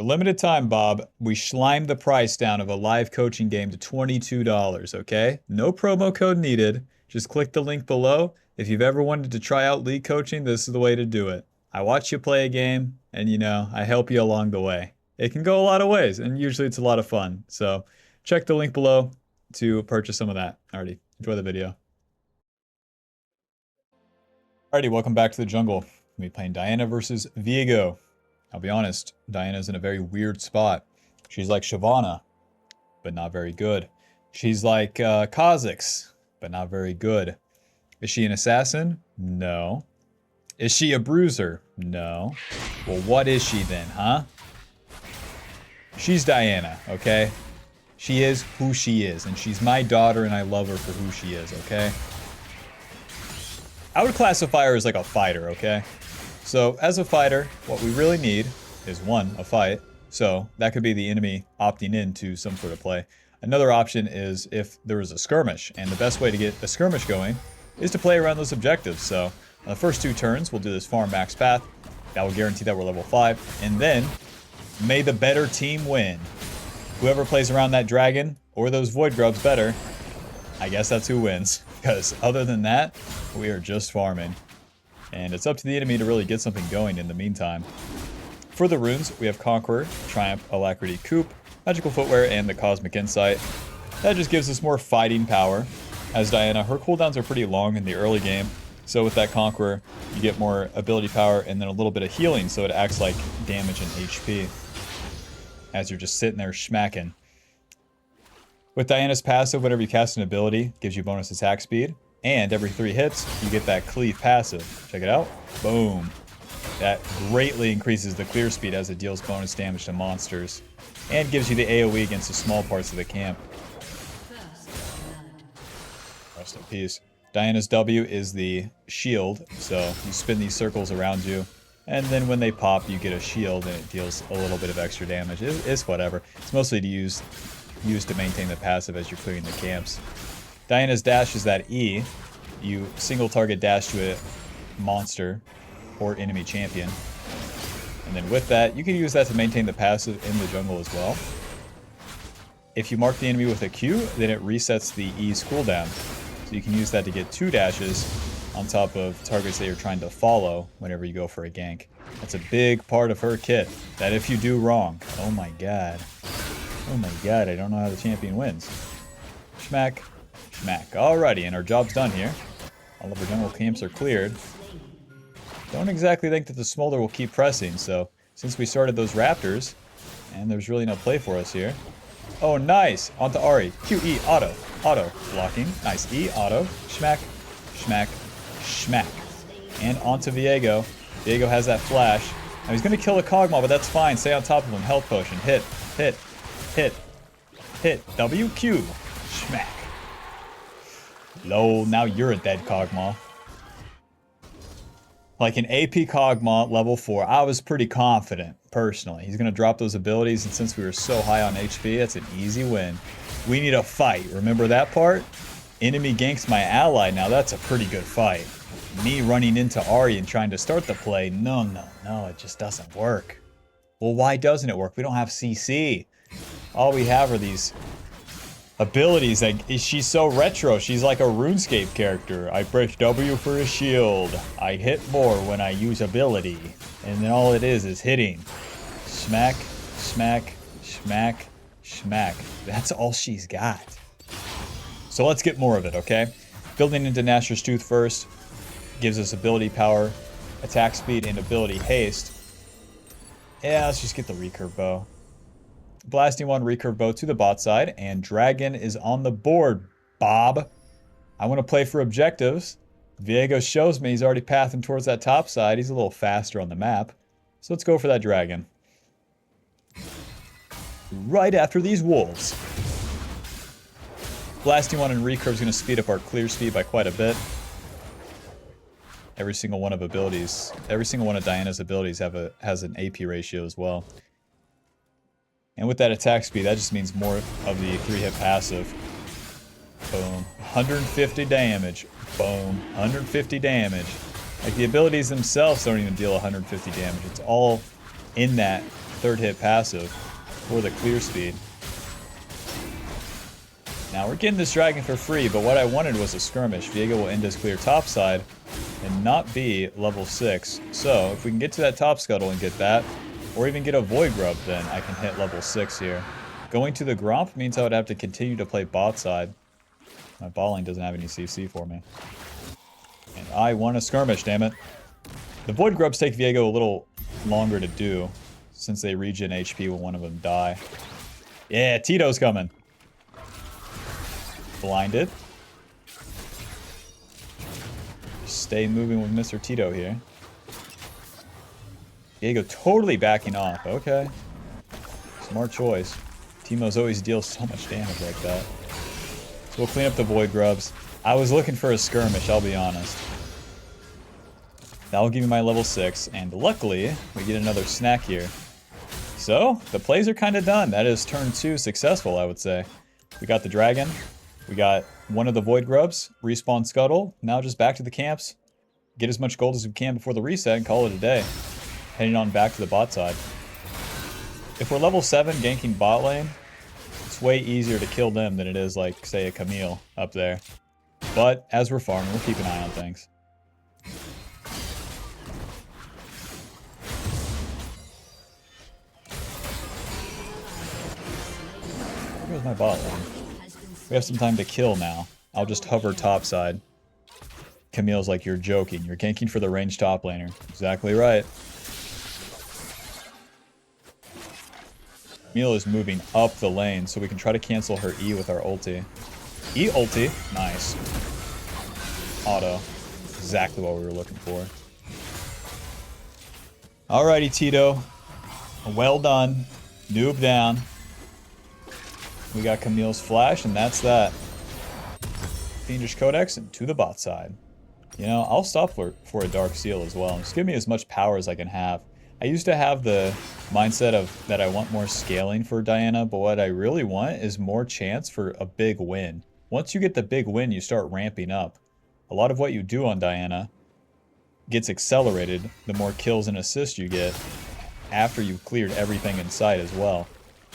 limited time, Bob, we slimed the price down of a live coaching game to $22, okay? No promo code needed. Just click the link below. If you've ever wanted to try out league coaching, this is the way to do it. I watch you play a game, and I help you along the way. It can go a lot of ways, and usually it's a lot of fun. So check the link below to purchase some of that. Alrighty, enjoy the video. Alrighty, welcome back to the jungle. We'll be playing Diana versus Viego. I'll be honest, Diana's in a very weird spot. She's like Shyvana, but not very good. She's like Kha'Zix, but not very good. Is she an assassin? No. Is she a bruiser? No. Well, what is she then, huh? She's Diana, okay? She is who she is, and she's my daughter, and I love her for who she is, okay? I would classify her as like a fighter, okay? So, as a fighter, what we really need is, one, a fight. So, that could be the enemy opting into some sort of play. Another option is if there is a skirmish, and the best way to get a skirmish going is to play around those objectives. So, on the first 2 turns, we'll do this farm max path. That will guarantee that we're level 5. And then, may the better team win. Whoever plays around that dragon, or those void grubs better, I guess that's who wins. Because other than that, we are just farming. And it's up to the enemy to really get something going in the meantime. For the runes, we have Conqueror, Triumph, Alacrity, Coup, Magical Footwear, and the Cosmic Insight. That just gives us more fighting power. As Diana, her cooldowns are pretty long in the early game. So with that Conqueror, you get more ability power and then a little bit of healing, so it acts like damage and HP. As you're just sitting there smacking. With Diana's passive, whenever you cast an ability, gives you bonus attack speed. And every 3 hits, you get that cleave passive. Check it out. Boom. That greatly increases the clear speed as it deals bonus damage to monsters. And gives you the AoE against the small parts of the camp. Rest in peace. Diana's W is the shield, so you spin these circles around you. And then when they pop, you get a shield and it deals a little bit of extra damage. It's whatever. It's mostly to use to maintain the passive as you're clearing the camps. Diana's dash is that E. You single target dash to a monster or enemy champion. And then with that, you can use that to maintain the passive in the jungle as well. If you mark the enemy with a Q, then it resets the E's cooldown. So you can use that to get 2 dashes on top of targets that you're trying to follow whenever you go for a gank. That's a big part of her kit. That if you do wrong, oh my god. Oh my god, I don't know how the champion wins. Schmack. Schmack. Alrighty, and our job's done here. All of our jungle camps are cleared. Don't exactly think that the Smolder will keep pressing, so since we started those raptors, and there's really no play for us here. Oh, nice! Onto Ahri. QE, auto. Auto. Blocking. Nice. E, auto. Schmack. Schmack. Schmack. And onto Viego. Viego has that flash. Now he's going to kill a Kog'Maw, but that's fine. Stay on top of him. Health potion. Hit. Hit. Hit. Hit. WQ. Schmack. Lol, now you're a dead Kog'Maw. Like an AP Kog'Maw level 4, I was pretty confident, personally. He's going to drop those abilities, and since we were so high on HP, that's an easy win. We need a fight. Remember that part? Enemy ganks my ally. Now that's a pretty good fight. Me running into Ahri and trying to start the play, no, it just doesn't work. Well, why doesn't it work? We don't have CC. All we have are these abilities. Like, she's so retro. She's like a RuneScape character. I press W for a shield. I hit more when I use ability. And then all it is hitting. Smack, smack, smack, smack. That's all she's got. So let's get more of it, okay? Building into Nashor's Tooth first. Gives us ability power, attack speed, and ability haste. Yeah, let's just get the recurve bow. Blasting one recurve bow to the bot side, and Dragon is on the board, Bob. I want to play for objectives. Viego shows me he's already pathing towards that top side. He's a little faster on the map. So let's go for that Dragon. Right after these wolves. Blasting one and recurve is going to speed up our clear speed by quite a bit. Every single one of Diana's abilities has an AP ratio as well. And with that attack speed, that just means more of the 3-hit passive. Boom. 150 damage. Boom. 150 damage. Like, the abilities themselves don't even deal 150 damage. It's all in that third hit passive for the clear speed. Now we're getting this dragon for free, but what I wanted was a skirmish. Viego will end his clear topside and not be level 6. So if we can get to that top scuttle and get that, or even get a void grub, then I can hit level 6 here. Going to the Gromp means I would have to continue to play bot side. My balling doesn't have any CC for me. And I want a skirmish, damn it. The void grubs take Viego a little longer to do, since they regen HP when one of them die. Yeah, Tito's coming. Blinded. Stay moving with Mr. Tito here. Viego totally backing off. Okay. Smart choice. Teemos always deals so much damage like that. So we'll clean up the void grubs. I was looking for a skirmish, I'll be honest. That'll give me my level 6, and luckily, we get another snack here. So, the plays are kind of done. That is turn 2 successful, I would say. We got the dragon. We got one of the void grubs. Respawn scuttle. Now just back to the camps. Get as much gold as we can before the reset and call it a day. Heading on back to the bot side. If we're level 7 ganking bot lane, it's way easier to kill them than it is like, say, a Camille up there. But, as we're farming, we'll keep an eye on things. Where's my bot lane? We have some time to kill now. I'll just hover topside. Camille's like, you're joking. You're ganking for the ranged top laner. Exactly right. Camille is moving up the lane, so we can try to cancel her E with our ulti. E ulti. Nice. Auto. Exactly what we were looking for. Alrighty, Tito. Well done. Noob down. We got Camille's flash, and that's that. Fiendish Codex and to the bot side. You know, I'll stop for a Dark Seal as well. Just give me as much power as I can have. I used to have the mindset of that I want more scaling for Diana, but what I really want is more chance for a big win. Once you get the big win, you start ramping up. A lot of what you do on Diana gets accelerated the more kills and assists you get after you've cleared everything in sight as well.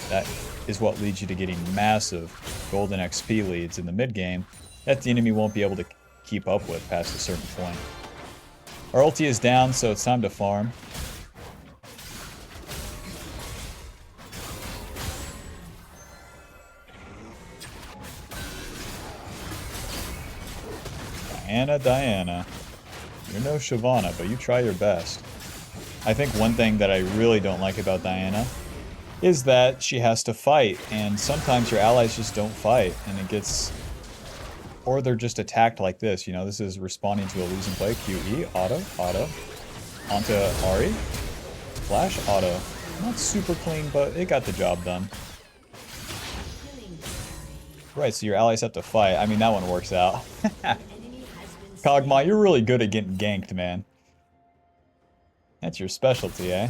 That is what leads you to getting massive golden XP leads in the mid game that the enemy won't be able to keep up with past a certain point. Our ulti is down, so it's time to farm. Diana. You're no Shyvana, but you try your best. I think one thing that I really don't like about Diana is that she has to fight, and sometimes your allies just don't fight, and it gets... Or they're just attacked like this, you know, this is responding to a losing play. QE, auto, onto Ahri, flash, auto. Not super clean, but it got the job done. Right, so your allies have to fight. I mean, that one works out. Kog'Maw, you're really good at getting ganked, man. That's your specialty, eh?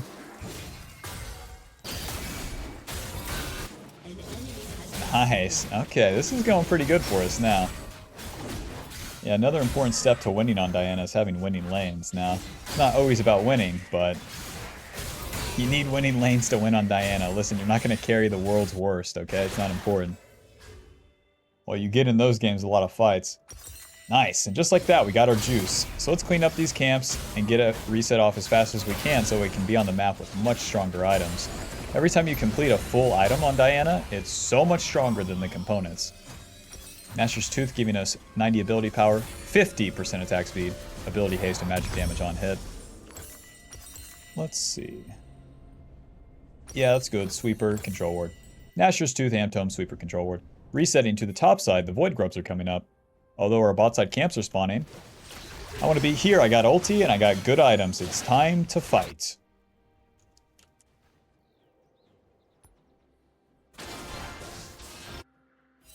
Nice. Okay, this is going pretty good for us now. Yeah, another important step to winning on Diana is having winning lanes. Now, it's not always about winning, but you need winning lanes to win on Diana. Listen, you're not going to carry the world's worst, okay? It's not important. Well, you get in those games a lot of fights. Nice, and just like that, we got our juice. So let's clean up these camps and get a reset off as fast as we can so we can be on the map with much stronger items. Every time you complete a full item on Diana, it's so much stronger than the components. Nashor's Tooth giving us 90 ability power, 50% attack speed, ability haste, and magic damage on hit. Let's see. Yeah, that's good. Sweeper, control ward. Nashor's Tooth, Amtome, Sweeper, control ward. Resetting to the top side, the Void Grubs are coming up. Although our bot side camps are spawning. I want to be here. I got ulti and I got good items. It's time to fight.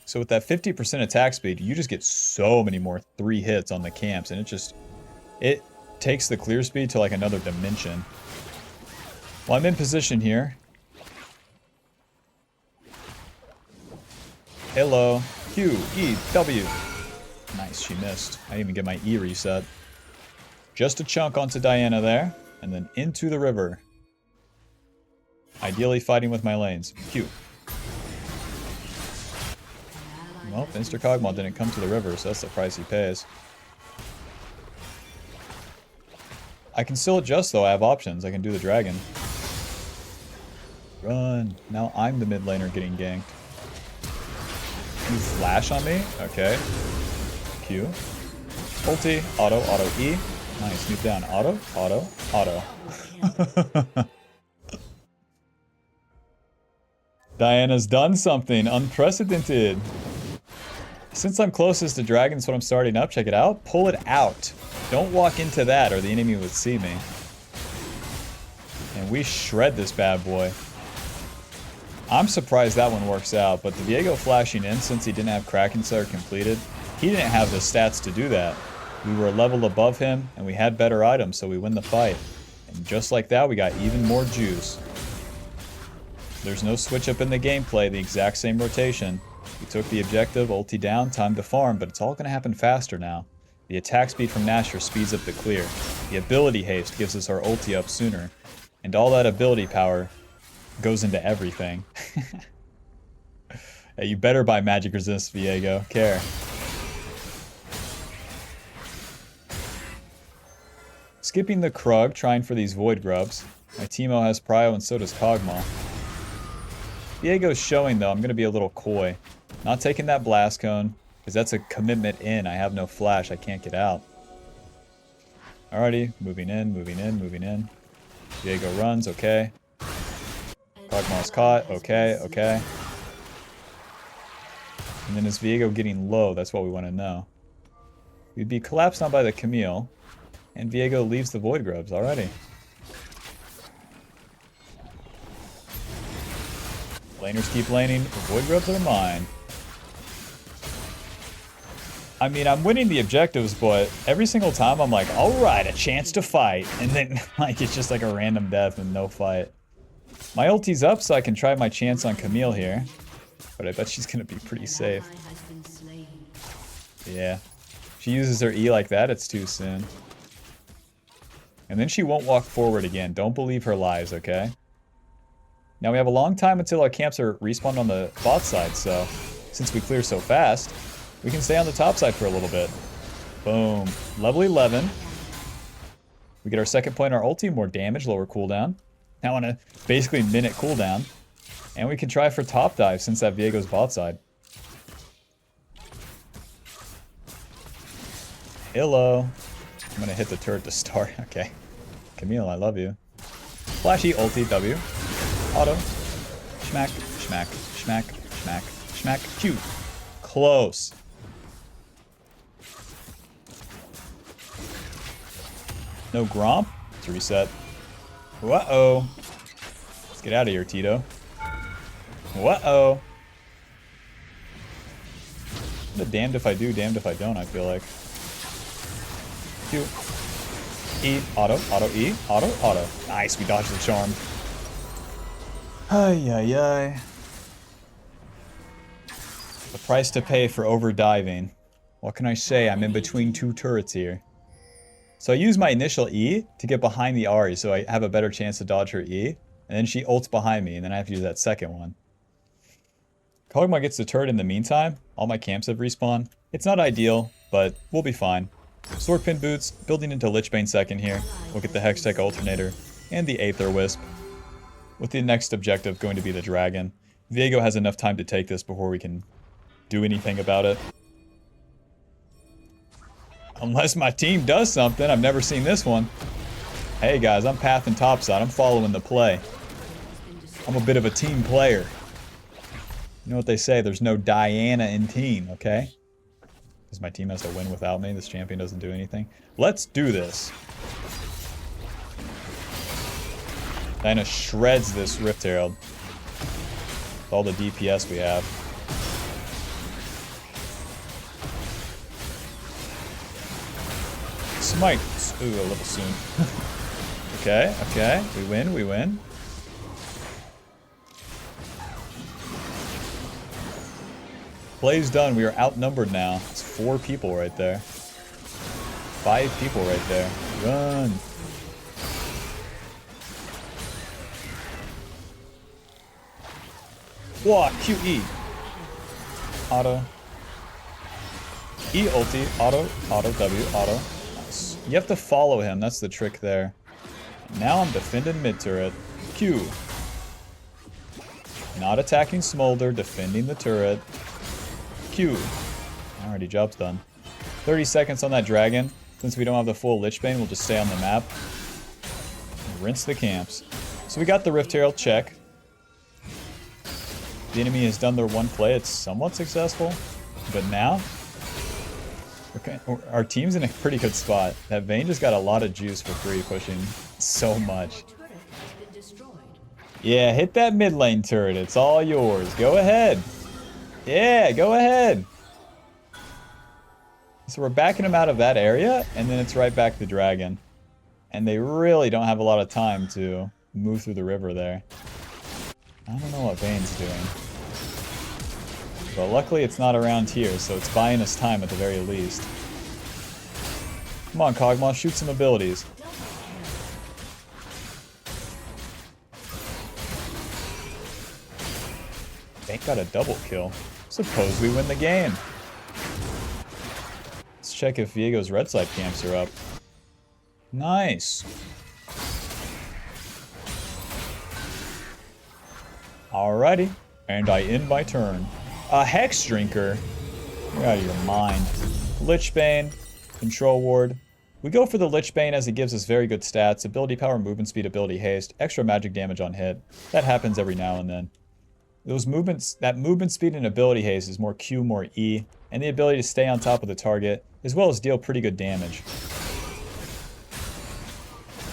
So with that 50% attack speed, you just get so many more 3 hits on the camps, and it takes the clear speed to like another dimension. Well, I'm in position here. Hello. Q, E, W. Nice, she missed. I didn't even get my E reset. Just a chunk onto Diana there, and then into the river. Ideally fighting with my lanes. Q. Well, Mr. Kog'Maw didn't come to the river, so that's the price he pays. I can still adjust, though. I have options. I can do the dragon. Run. Now I'm the mid laner getting ganked. You flash on me? Okay. Q. Ulti. Auto. Auto E. Nice. Move down. Auto. Auto. Auto. Diana's done something unprecedented. Since I'm closest to dragons when I'm starting up, check it out. Pull it out. Don't walk into that or the enemy would see me. And we shred this bad boy. I'm surprised that one works out, but the Viego flashing in, since he didn't have Kraken Slayer completed, he didn't have the stats to do that. We were a level above him, and we had better items, so we win the fight. And just like that, we got even more juice. There's no switch up in the gameplay, the exact same rotation. We took the objective, ulti down, time to farm, but it's all going to happen faster now. The attack speed from nashors speeds up the clear. The ability haste gives us our ulti up sooner. And all that ability power goes into everything. Hey, you better buy magic resist, Viego. Care. Skipping the Krug, trying for these void grubs. My Teemo has prio and so does Kog'Maw. Viego's showing though, I'm going to be a little coy. Not taking that blast cone, because that's a commitment in. I have no flash, I can't get out. Alrighty, moving in, moving in, moving in. Viego runs, okay. Kog'Maw's caught, okay, okay. And then is Viego getting low? That's what we want to know. We'd be collapsed on by the Camille, and Viego leaves the void grubs already. Laners keep laning, the void grubs are mine. I mean, I'm winning the objectives, but every single time I'm like, alright, a chance to fight. And then, like, it's just like a random death and no fight. My ulti's up, so I can try my chance on Camille here. But I bet she's gonna be pretty safe. Yeah. She uses her E like that, it's too soon. And then she won't walk forward again. Don't believe her lies, okay? Now we have a long time until our camps are respawned on the bot side, so since we clear so fast, we can stay on the top side for a little bit. Boom. Level 11. We get our second point, our ulti, more damage, lower cooldown. Now on a basically minute cooldown. And we can try for top dive since that Viego's bot side. Hello. I'm gonna hit the turret to start. Okay. Camille, I love you. Flashy ulti W. Auto. Schmack, schmack, schmack, schmack, schmack. Q. Close. No Gromp? Let's reset. Uh-oh. Let's get out of here, Tito. Uh-oh. The damned if I do, damned if I don't, I feel like. Q. E. Auto. Auto E. Auto. Auto. Nice, we dodged the charm. Ay, ay, ay. The price to pay for overdiving. What can I say? I'm in between two turrets here. So I use my initial E to get behind the Ahri, so I have a better chance to dodge her E. And then she ults behind me, and then I have to use that second one. Kog'Maw gets the turret in the meantime. All my camps have respawned. It's not ideal, but we'll be fine. Swordpin boots, building into Lichbane second here. We'll get the Hextech Alternator and the Aether Wisp. With the next objective going to be the Dragon. Viego has enough time to take this before we can do anything about it. Unless my team does something. I've never seen this one. Hey guys, I'm pathing topside. I'm following the play. I'm a bit of a team player. You know what they say, there's no Diana in team, okay? Because my team has to win without me. This champion doesn't do anything. Let's do this. Diana shreds this Rift Herald. With all the DPS we have. Smite. Ooh, a little soon. Okay, okay. We win, we win. Play's done. We are outnumbered now. It's 4 people right there. 5 people right there. Run. Whoa, QE. Auto. E ulti. Auto. Auto W. Auto. Nice. You have to follow him. That's the trick there. Now I'm defending mid turret. Q. Not attacking Smolder. Defending the turret. Q. Alrighty, job's done. 30 seconds on that dragon. Since we don't have the full Lich Bane, we'll just stay on the map. Rinse the camps. So we got the Rift Herald check. The enemy has done their one play. It's somewhat successful. But now, okay, our team's in a pretty good spot. That Vayne just got a lot of juice for free, pushing so much. Yeah, hit that mid lane turret. It's all yours. Go ahead. Yeah, go ahead. So we're backing him out of that area, and then it's right back to dragon. And they really don't have a lot of time to move through the river there. I don't know what Vayne's doing. But luckily it's not around here, so it's buying us time at the very least. Come on, Kog'Maw, shoot some abilities. Vayne got a double kill. Suppose we win the game. Let's check if Viego's red side camps are up. Nice. Alrighty. And I end my turn. A Hex Drinker. You're out of your mind. Lich Bane. Control Ward. We go for the Lich Bane as it gives us very good stats. Ability power, movement speed, ability haste. Extra magic damage on hit. That happens every now and then. Those movements, that movement speed and ability haste is more Q, more E. And the ability to stay on top of the target, as well as deal pretty good damage.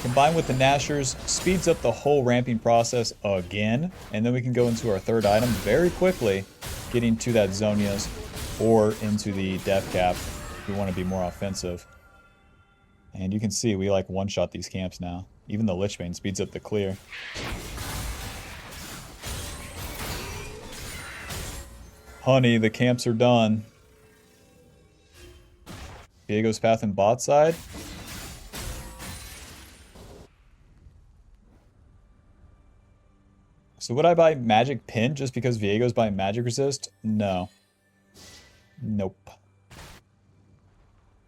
Combined with the nashors, speeds up the whole ramping process again, and then we can go into our third item very quickly, getting to that Zonia's or into the death cap if we want to be more offensive. And you can see we like one-shot these camps now. Even the Lich Bane speeds up the clear. Honey, the camps are done. Viego's path and bot side. So would I buy Magic Pin just because Viego's buying Magic Resist? No. Nope.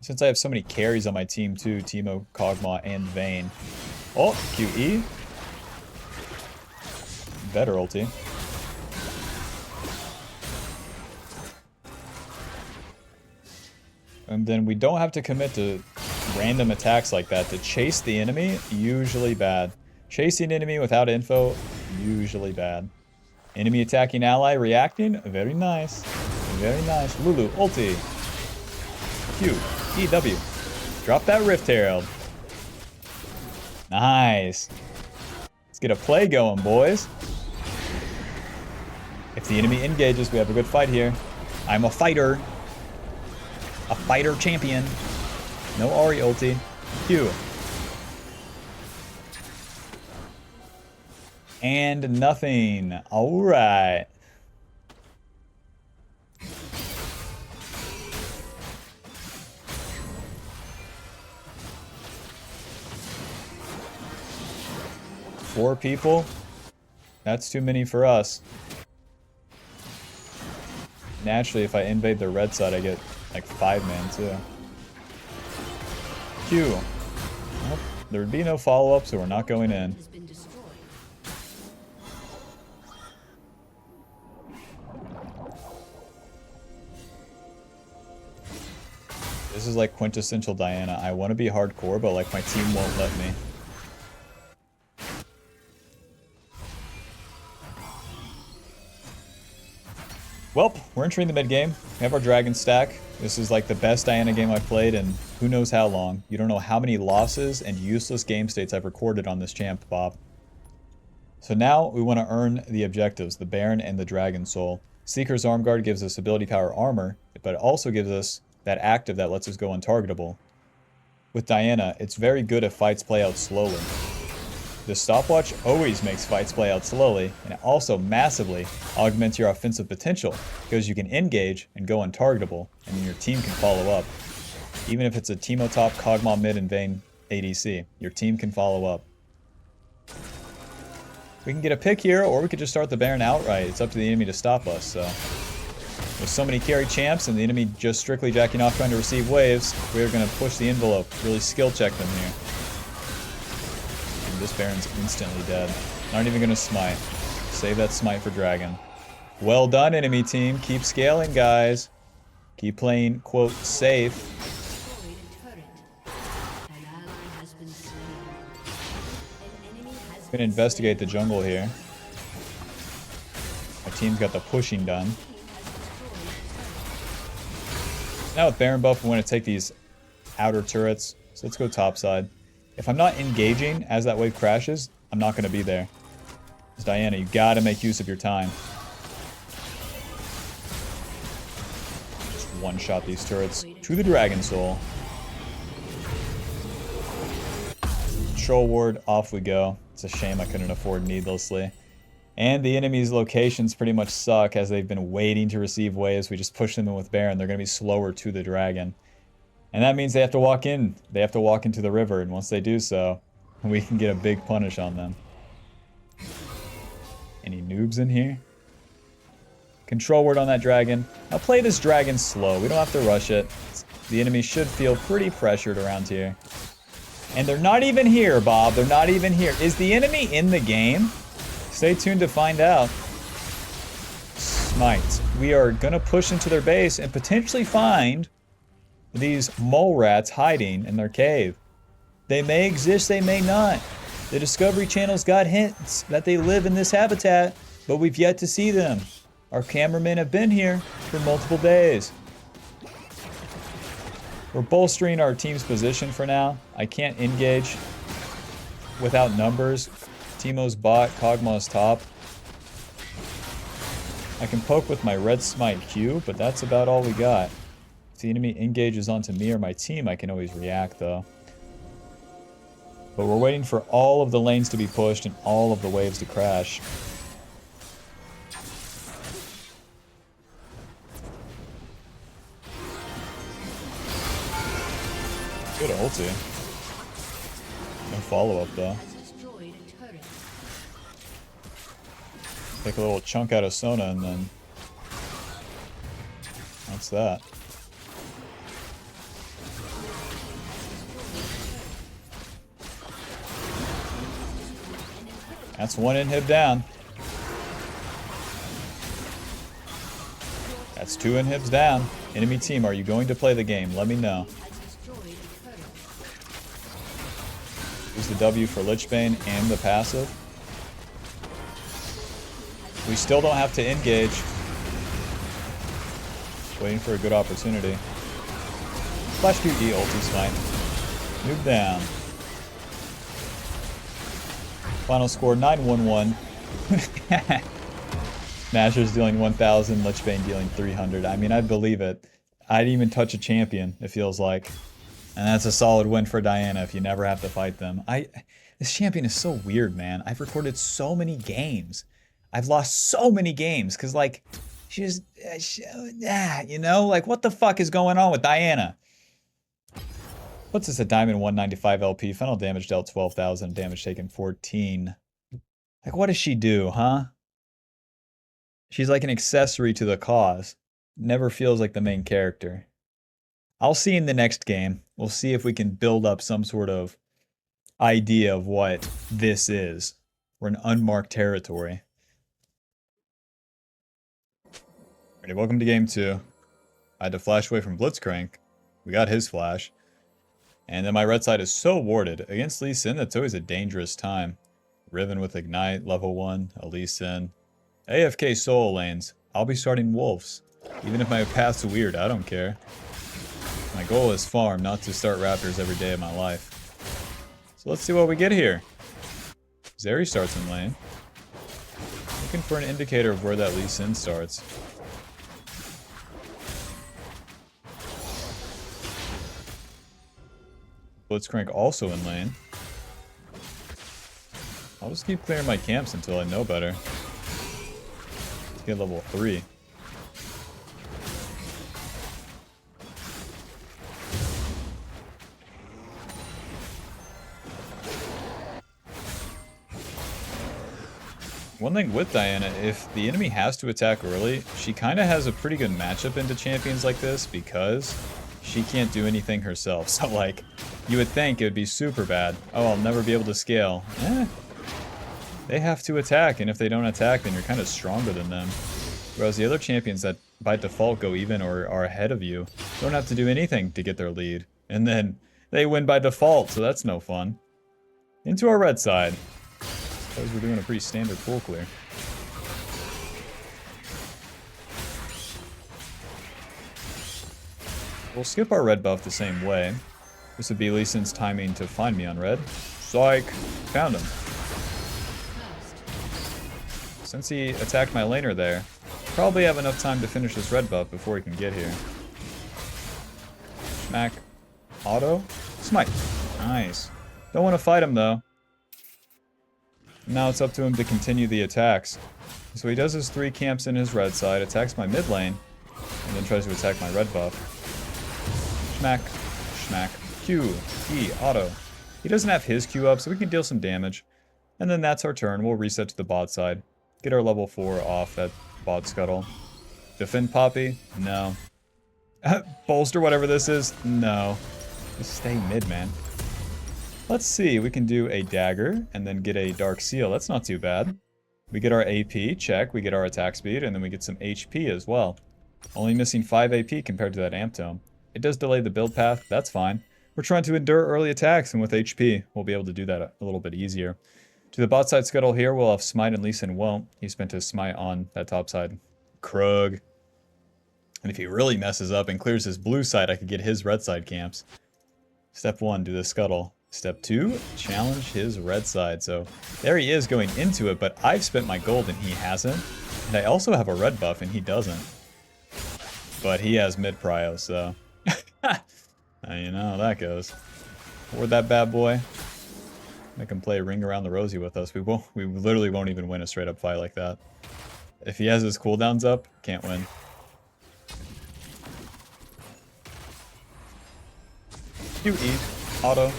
Since I have so many carries on my team too, Teemo, Kog'Maw, and Vayne. Oh, QE. Better ulti. And then we don't have to commit to random attacks like that. To chase the enemy, usually bad. Chasing enemy without info, usually bad. Enemy attacking ally reacting, very nice. Very nice. Lulu, ulti. Q, E, W. Drop that Rift Herald. Nice. Let's get a play going, boys. If the enemy engages, we have a good fight here. I'm a fighter. A fighter champion. No Ahri ulti. Q. And nothing. Alright. Four people? That's too many for us. Naturally, if I invade the red side, I get like 5-man too. Q. Well, there would be no follow-up, so we're not going in. This is like quintessential Diana. I want to be hardcore, but like my team won't let me. Well, we're entering the mid game. We have our dragon stack. This is like the best Diana game I've played in who knows how long. You don't know how many losses and useless game states I've recorded on this champ, Bob. So now we want to earn the objectives, the Baron and the Dragon Soul. Seeker's Arm Guard gives us ability power armor, but it also gives us that active that lets us go untargetable. With Diana, it's very good if fights play out slowly. The stopwatch always makes fights play out slowly, and it also massively augments your offensive potential, because you can engage and go untargetable, and then your team can follow up. Even if it's a Teemo top, Kog'Maw mid, and Vayne ADC, your team can follow up. We can get a pick here, or we could just start the Baron outright. It's up to the enemy to stop us, so. With so many carry champs and the enemy just strictly jacking off trying to receive waves, we're going to push the envelope, really skill check them here. And this Baron's instantly dead. Not even going to smite. Save that smite for Dragon. Well done, enemy team. Keep scaling, guys. Keep playing, quote, safe. I'm going to investigate the jungle here. My team's got the pushing done. Now with Baron buff, we want to take these outer turrets. So let's go topside. If I'm not engaging as that wave crashes, I'm not going to be there. It's Diana, you got to make use of your time. Just one-shot these turrets to the Dragon Soul. Control ward, off we go. It's a shame I couldn't afford needlessly. And the enemy's locations pretty much suck as they've been waiting to receive waves. We just push them in with Baron. They're going to be slower to the dragon. And that means they have to walk in. They have to walk into the river. And once they do so, we can get a big punish on them. Any noobs in here? Control word on that dragon. Now play this dragon slow. We don't have to rush it. The enemy should feel pretty pressured around here. And they're not even here, Bob. They're not even here. Is the enemy in the game? Stay tuned to find out. Smite. We are going to push into their base and potentially find these mole rats hiding in their cave. They may exist, they may not. The Discovery Channel's got hints that they live in this habitat, but we've yet to see them. Our cameramen have been here for multiple days. We're bolstering our team's position for now. I can't engage without numbers. Teemo's bot, Kog'Maw's top. I can poke with my red smite Q, but that's about all we got. If the enemy engages onto me or my team, I can always react though. But we're waiting for all of the lanes to be pushed and all of the waves to crash. Good ulti. No follow-up though. Take a little chunk out of Sona and then that's that. That's one inhib down. That's two inhibs down. Enemy team, are you going to play the game? Let me know. Use the W for Lichbane and the passive. We still don't have to engage. Waiting for a good opportunity. Flash QE ulti smite. Move down. Final score 9-1-1. Nashors dealing 1,000, Lichbane dealing 300. I mean, I believe it. I didn't even touch a champion, it feels like. And that's a solid win for Diana if you never have to fight them. This champion is so weird, man. I've recorded so many games. I've lost so many games because, like, you know, like, what the fuck is going on with Diana? What's this, a diamond 195 LP? Final damage dealt 12,000, damage taken 14. Like, what does she do, huh? She's like an accessory to the cause. Never feels like the main character. I'll see in the next game. We'll see if we can build up some sort of idea of what this is. We're in unmarked territory. Alrighty, welcome to game 2. I had to flash away from Blitzcrank. We got his flash. And then my red side is so warded. Against Lee Sin, that's always a dangerous time. Riven with Ignite, level 1, a Lee Sin. AFK solo lanes. I'll be starting Wolves. Even if my path's weird, I don't care. My goal is farm, not to start Raptors every day of my life. So let's see what we get here. Zeri starts in lane. Looking for an indicator of where that Lee Sin starts. Blitzcrank also in lane. I'll just keep clearing my camps until I know better. Let's get level 3. One thing with Diana, if the enemy has to attack early, she kind of has a pretty good matchup into champions like this because she can't do anything herself. So, like, you would think it would be super bad. Oh, I'll never be able to scale. They have to attack, and if they don't attack, then you're kind of stronger than them. Whereas the other champions that by default go even or are ahead of you don't have to do anything to get their lead. And then they win by default, so that's no fun. Into our red side. Suppose we're doing a pretty standard full clear. We'll skip our red buff the same way. This would be Lee Sin's timing to find me on red. Psych! Found him. Since he attacked my laner there, probably have enough time to finish this red buff before he can get here. Smack. Auto. Smite. Nice. Don't want to fight him though. Now it's up to him to continue the attacks. So he does his 3 camps in his red side, attacks my mid lane, and then tries to attack my red buff. Smack. Smack. Q. E. Auto. He doesn't have his Q up, so we can deal some damage. And then that's our turn. We'll reset to the bot side. Get our level 4 off at bot scuttle. Defend Poppy? No. Bolster whatever this is? No. Just stay mid, man. Let's see, we can do a dagger and then get a dark seal. That's not too bad. We get our AP, check. We get our attack speed, and then we get some HP as well. Only missing 5 AP compared to that amp tome. It does delay the build path, that's fine. We're trying to endure early attacks, and with HP, we'll be able to do that a little bit easier. To the bot side scuttle here, we'll have Smite and Lee Sin won't. He spent his Smite on that top side. Krug. And if he really messes up and clears his blue side, I could get his red side camps. Step 1, do the scuttle. Step 2, challenge his red side. So there he is going into it, but I've spent my gold and he hasn't. And I also have a red buff and he doesn't. But he has mid prio, so... you know how that goes. Ward that bad boy. Make him play Ring Around the Rosie with us. We literally won't even win a straight up fight like that. If he has his cooldowns up, can't win. QE. Auto.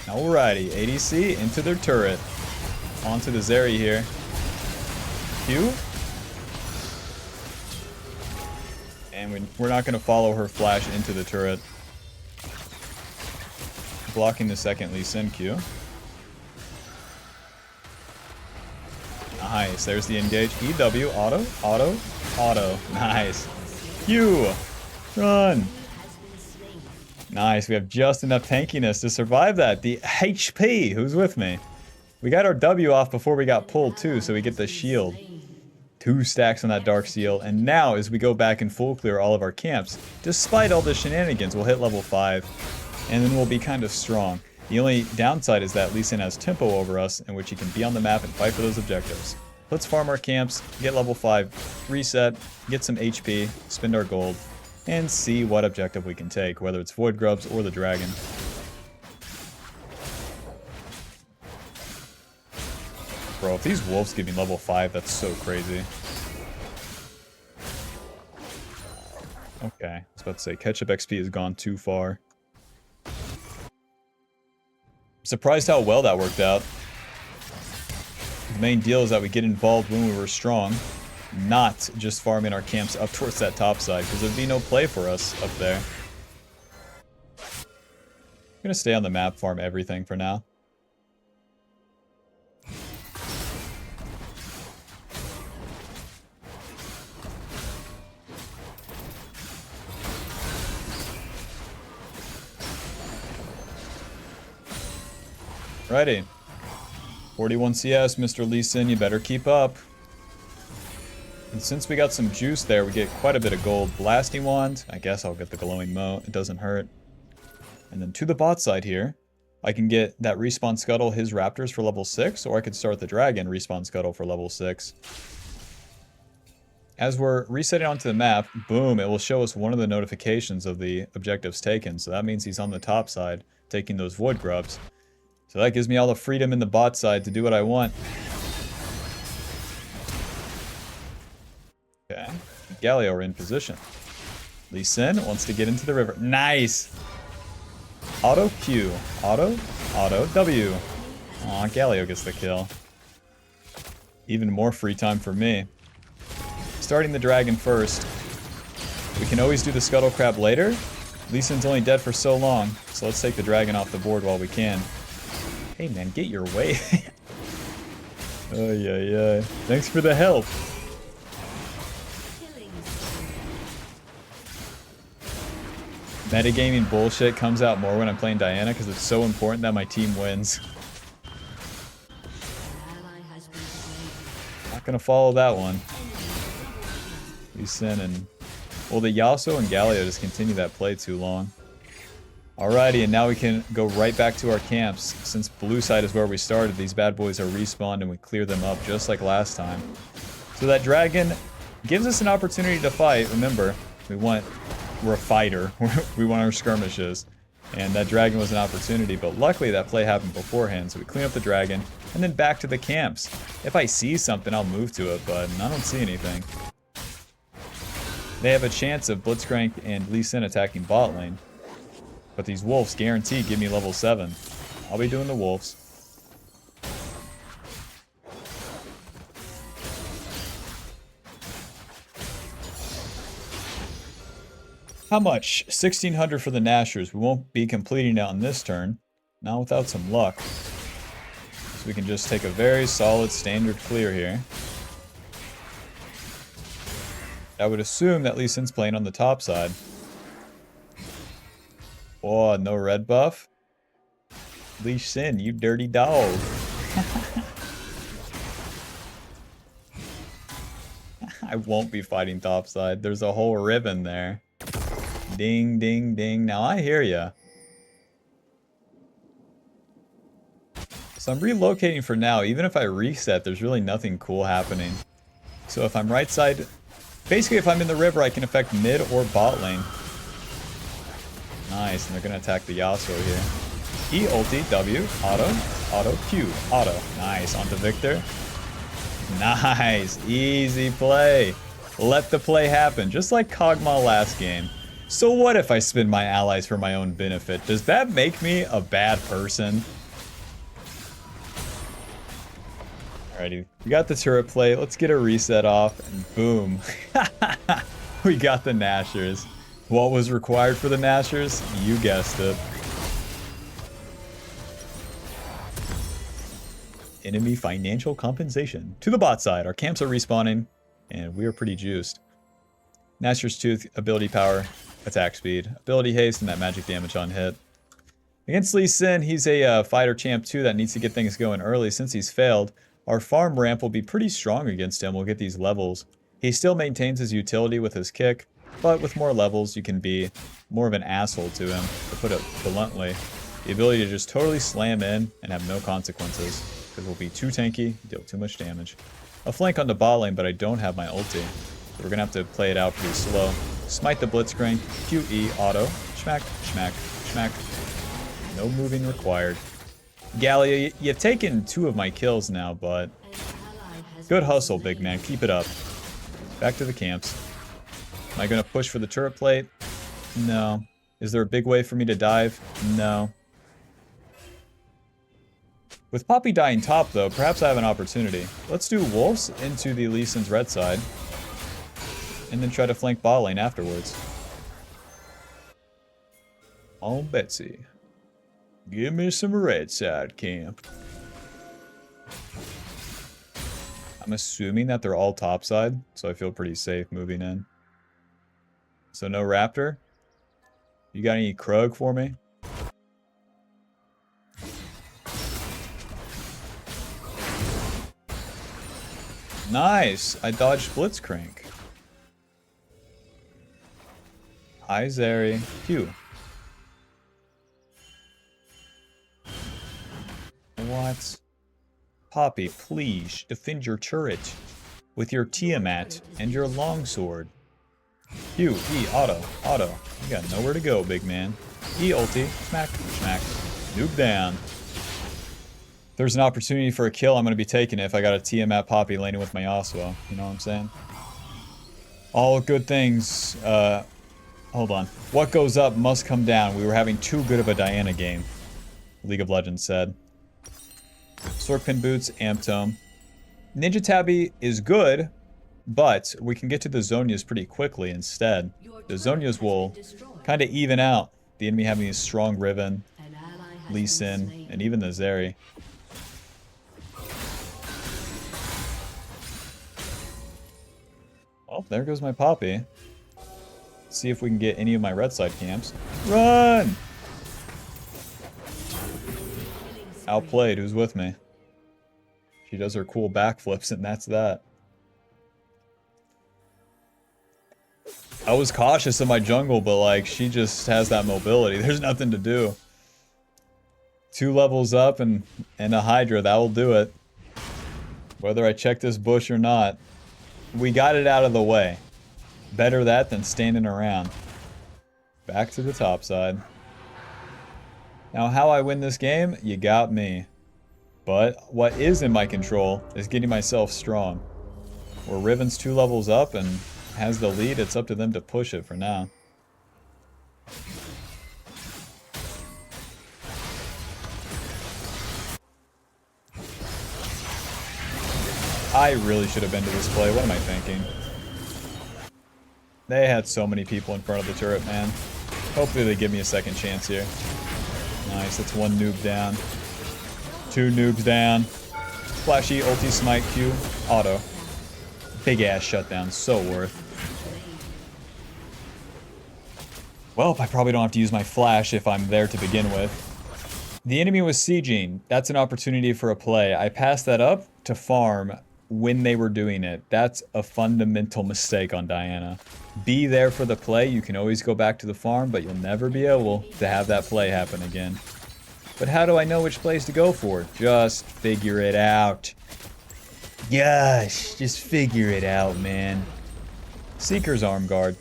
Alrighty, ADC into their turret. Onto the Zeri here. Q. And we're not going to follow her flash into the turret. Blocking the second Lee Sin Q. Nice, there's the engage. EW, auto, auto, auto. Nice. Q. Run. Nice, we have just enough tankiness to survive that. The HP, who's with me? We got our W off before we got pulled too, so we get the shield. 2 stacks on that Dark Seal, and now as we go back and full clear all of our camps, despite all the shenanigans, we'll hit level 5, and then we'll be kind of strong. The only downside is that Lee Sin has tempo over us, in which he can be on the map and fight for those objectives. Let's farm our camps, get level 5, reset, get some HP, spend our gold, and see what objective we can take, whether it's Void Grubs or the Dragon. Bro, if these wolves give me level 5, that's so crazy. Okay, I was about to say, Ketchup XP has gone too far. I'm surprised how well that worked out. The main deal is that we get involved when we were strong, not just farming our camps up towards that top side, because there'd be no play for us up there. I'm gonna stay on the map, farm everything for now. Righty. 41 CS, Mr. Lee Sin, you better keep up. And since we got some juice there, we get quite a bit of gold. Blasting Wand, I guess I'll get the Glowing Moat, it doesn't hurt. And then to the bot side here, I can get that Respawn Scuttle, his Raptors for level 6, or I could start the Dragon, Respawn Scuttle for level 6. As we're resetting onto the map, boom, it will show us one of the notifications of the objectives taken. So that means he's on the top side, taking those Void Grubs. So that gives me all the freedom in the bot side to do what I want. Okay, Galio are in position. Lee Sin wants to get into the river. Nice! Auto Q. Auto. Auto W. Aw, Galio gets the kill. Even more free time for me. Starting the dragon first. We can always do the scuttle crab later. Lee Sin's only dead for so long, so let's take the dragon off the board while we can. Hey man, get your way. Oh yeah. Thanks for the help. Metagaming bullshit comes out more when I'm playing Diana because it's so important that my team wins. Not gonna follow that one. Lee Sin and... Well, the Yasuo and Galio just continue that play too long. Alrighty, and now we can go right back to our camps. Since blue side is where we started, these bad boys are respawned and we clear them up just like last time. So that dragon gives us an opportunity to fight. Remember, we're a fighter. We want our skirmishes. And that dragon was an opportunity, but luckily that play happened beforehand. So we clean up the dragon and then back to the camps. If I see something, I'll move to it, but I don't see anything. They have a chance of Blitzcrank and Lee Sin attacking bot lane. But these wolves guaranteed give me level 7. I'll be doing the wolves. How much? 1600 for the nashors. We won't be completing it on this turn. Not without some luck. So we can just take a very solid standard clear here. I would assume that Lee Sin's playing on the top side. Oh, no red buff? Lee Sin, you dirty dog. I won't be fighting topside. There's a whole ribbon there. Ding, ding, ding. Now I hear ya. So I'm relocating for now. Even if I reset, there's really nothing cool happening. So if I'm right side... Basically, if I'm in the river, I can affect mid or bot lane. Nice, and they're going to attack the Yasuo here. E, ulti, W, auto, Q, auto. Nice, onto Victor. Nice, easy play. Let the play happen, just like Kog'Maw last game. So what if I spin my allies for my own benefit? Does that make me a bad person? Alrighty, we got the turret play. Let's get a reset off, and boom. We got the nashors. What was required for the nashors? You guessed it. Enemy financial compensation. To the bot side, our camps are respawning, and we are pretty juiced. Nashor's Tooth, ability power, attack speed, ability haste, and that magic damage on hit. Against Lee Sin, he's a fighter champ too that needs to get things going early. Since he's failed, our farm ramp will be pretty strong against him. We'll get these levels. He still maintains his utility with his kick, but with more levels, you can be more of an asshole to him, to put it bluntly. The ability to just totally slam in and have no consequences, because we'll be too tanky, deal too much damage. I'll flank on the bot lane, but I don't have my ulti, so we're going to have to play it out pretty slow. Smite the Blitzcrank, QE, auto, schmack, schmack, schmack. No moving required. Gallia, you've taken 2 of my kills now, but good hustle, big man. Keep it up. Back to the camps. Am I going to push for the turret plate? No. Is there a big way for me to dive? No. With Poppy dying top, though, perhaps I have an opportunity. Let's do wolves into the Lee Sin's red side, and then try to flank bot lane afterwards. Oh, Betsy. Give me some red side camp. I'm assuming that they're all top side, so I feel pretty safe moving in. So no Raptor? You got any Krug for me? Nice! I dodged Blitzcrank. Hi, Zeri. Q. What? Poppy, please defend your turret with your Tiamat and your longsword. Q, E, auto. You got nowhere to go, big man. E, ulti, smack, smack. Noob down. If there's an opportunity for a kill, I'm going to be taking it if I got a Tiamat Poppy laning with my Yasuo. You know what I'm saying? All good things. Hold on. What goes up must come down. We were having too good of a Diana game, League of Legends said. Sword Pin Boots, Amp Tome. Ninja Tabby is good, but we can get to the Zonias pretty quickly instead. The Zonias will kind of even out the enemy having these strong Riven, Lee Sin, and even the Zeri. Oh, there goes my Poppy. Let's see if we can get any of my red side camps. Run! Outplayed, who's with me? She does her cool backflips and that's that. I was cautious in my jungle, but like, she just has that mobility. There's nothing to do. 2 levels up and a Hydra, that will do it. Whether I check this bush or not. We got it out of the way. Better that than standing around. Back to the top side. Now how I win this game, you got me. But what is in my control is getting myself strong. Where Riven's 2 levels up and has the lead, it's up to them to push it for now. I really should have been to this play. What am I thinking? They had so many people in front of the turret, man. Hopefully they give me a second chance here. Nice, that's 1 noob down. 2 noobs down. Flashy, ulti, smite, Q, auto. Big ass shutdown, so worth. Well, I probably don't have to use my flash if I'm there to begin with. The enemy was sieging. That's an opportunity for a play. I passed that up to farm when they were doing it. That's a fundamental mistake on Diana. Be there for the play. You can always go back to the farm, but you'll never be able to have that play happen again. But how do I know which plays to go for? Just figure it out. Gosh, just figure it out, man. Seeker's arm guard.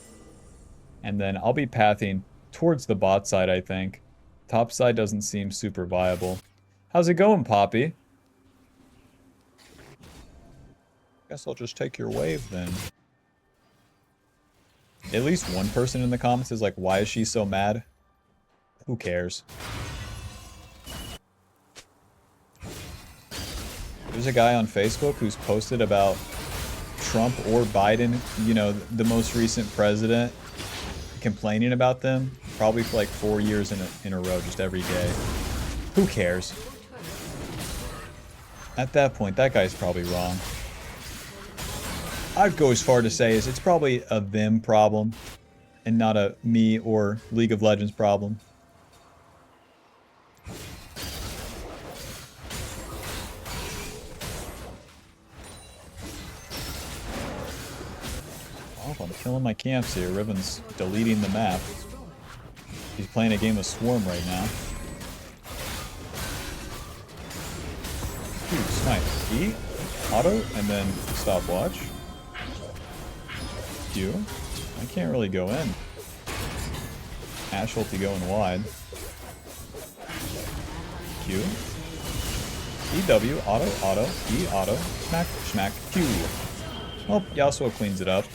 And then I'll be pathing towards the bot side, I think. Top side doesn't seem super viable. How's it going, Poppy? Guess I'll just take your wave then. At least one person in the comments is like, why is she so mad? Who cares? There's a guy on Facebook who's posted about Trump or Biden, you know, the most recent president, complaining about them probably for like 4 years in a row, just every day. Who cares? At that point, that guy's probably wrong. I'd go as far to say is it's probably a them problem and not a me or League of Legends problem. Oh, I'm killing my camps here. Riven's deleting the map. He's playing a game of Swarm right now. Ooh, snipe. E, auto, and then stopwatch. Q. I can't really go in. Ash ulti going wide. Q. EW, auto, auto, E, auto, smack, smack, Q. Oh, Yasuo cleans it up.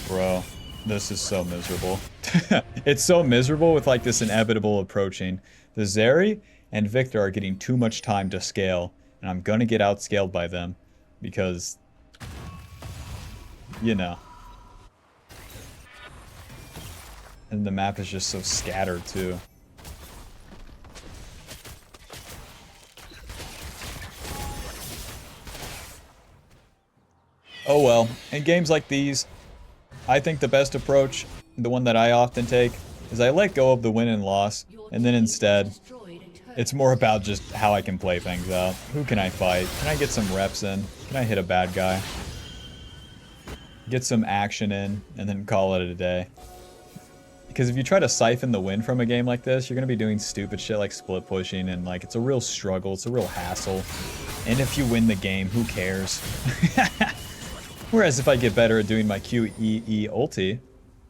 Bro, this is so miserable. It's so miserable with like this inevitable approaching. The Zeri and Victor are getting too much time to scale, and I'm gonna get outscaled by them because, you know. And the map is just so scattered too. Oh well, in games like these, I think the best approach, the one that I often take, is I let go of the win and loss, and then instead, it's more about just how I can play things out. Who can I fight? Can I get some reps in? Can I hit a bad guy? Get some action in, and then call it a day. Because if you try to siphon the win from a game like this, you're going to be doing stupid shit like split pushing, and like, it's a real struggle, it's a real hassle. And if you win the game, who cares? Whereas if I get better at doing my QEE ulti,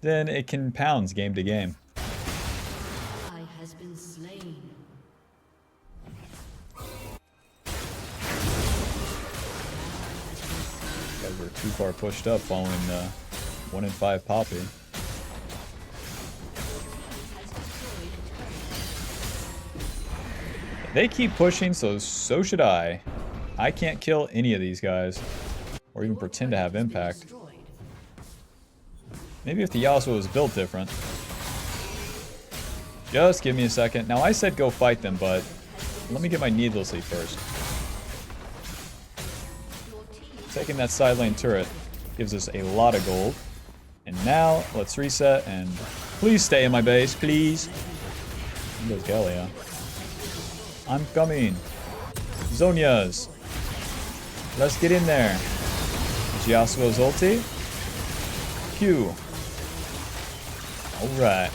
then it can pounds game to game. Has been slain. Guys were too far pushed up following the 1 in 5 Poppy. They keep pushing, so should I. I can't kill any of these guys. Or even pretend to have impact. Maybe if the Yasuo was built different. Just give me a second. Now I said go fight them, but let me get my needlessly first. Taking that side lane turret gives us a lot of gold. And now let's reset and please stay in my base, please. There's Galia. I'm coming. Zonias. Let's get in there. There's Yasuo's ulti. Q. Alright.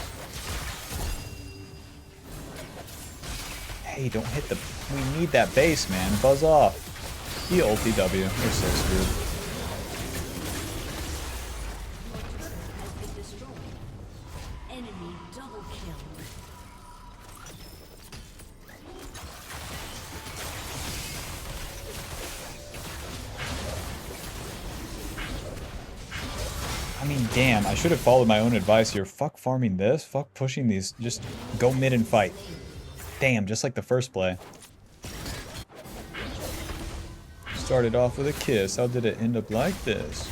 Hey, don't hit the... We need that base, man. Buzz off. He ulti W. We're so screwed. I mean, damn, I should have followed my own advice here. Fuck farming this. Fuck pushing these. Just go mid and fight. Damn, just like the first play. Started off with a kiss. How did it end up like this?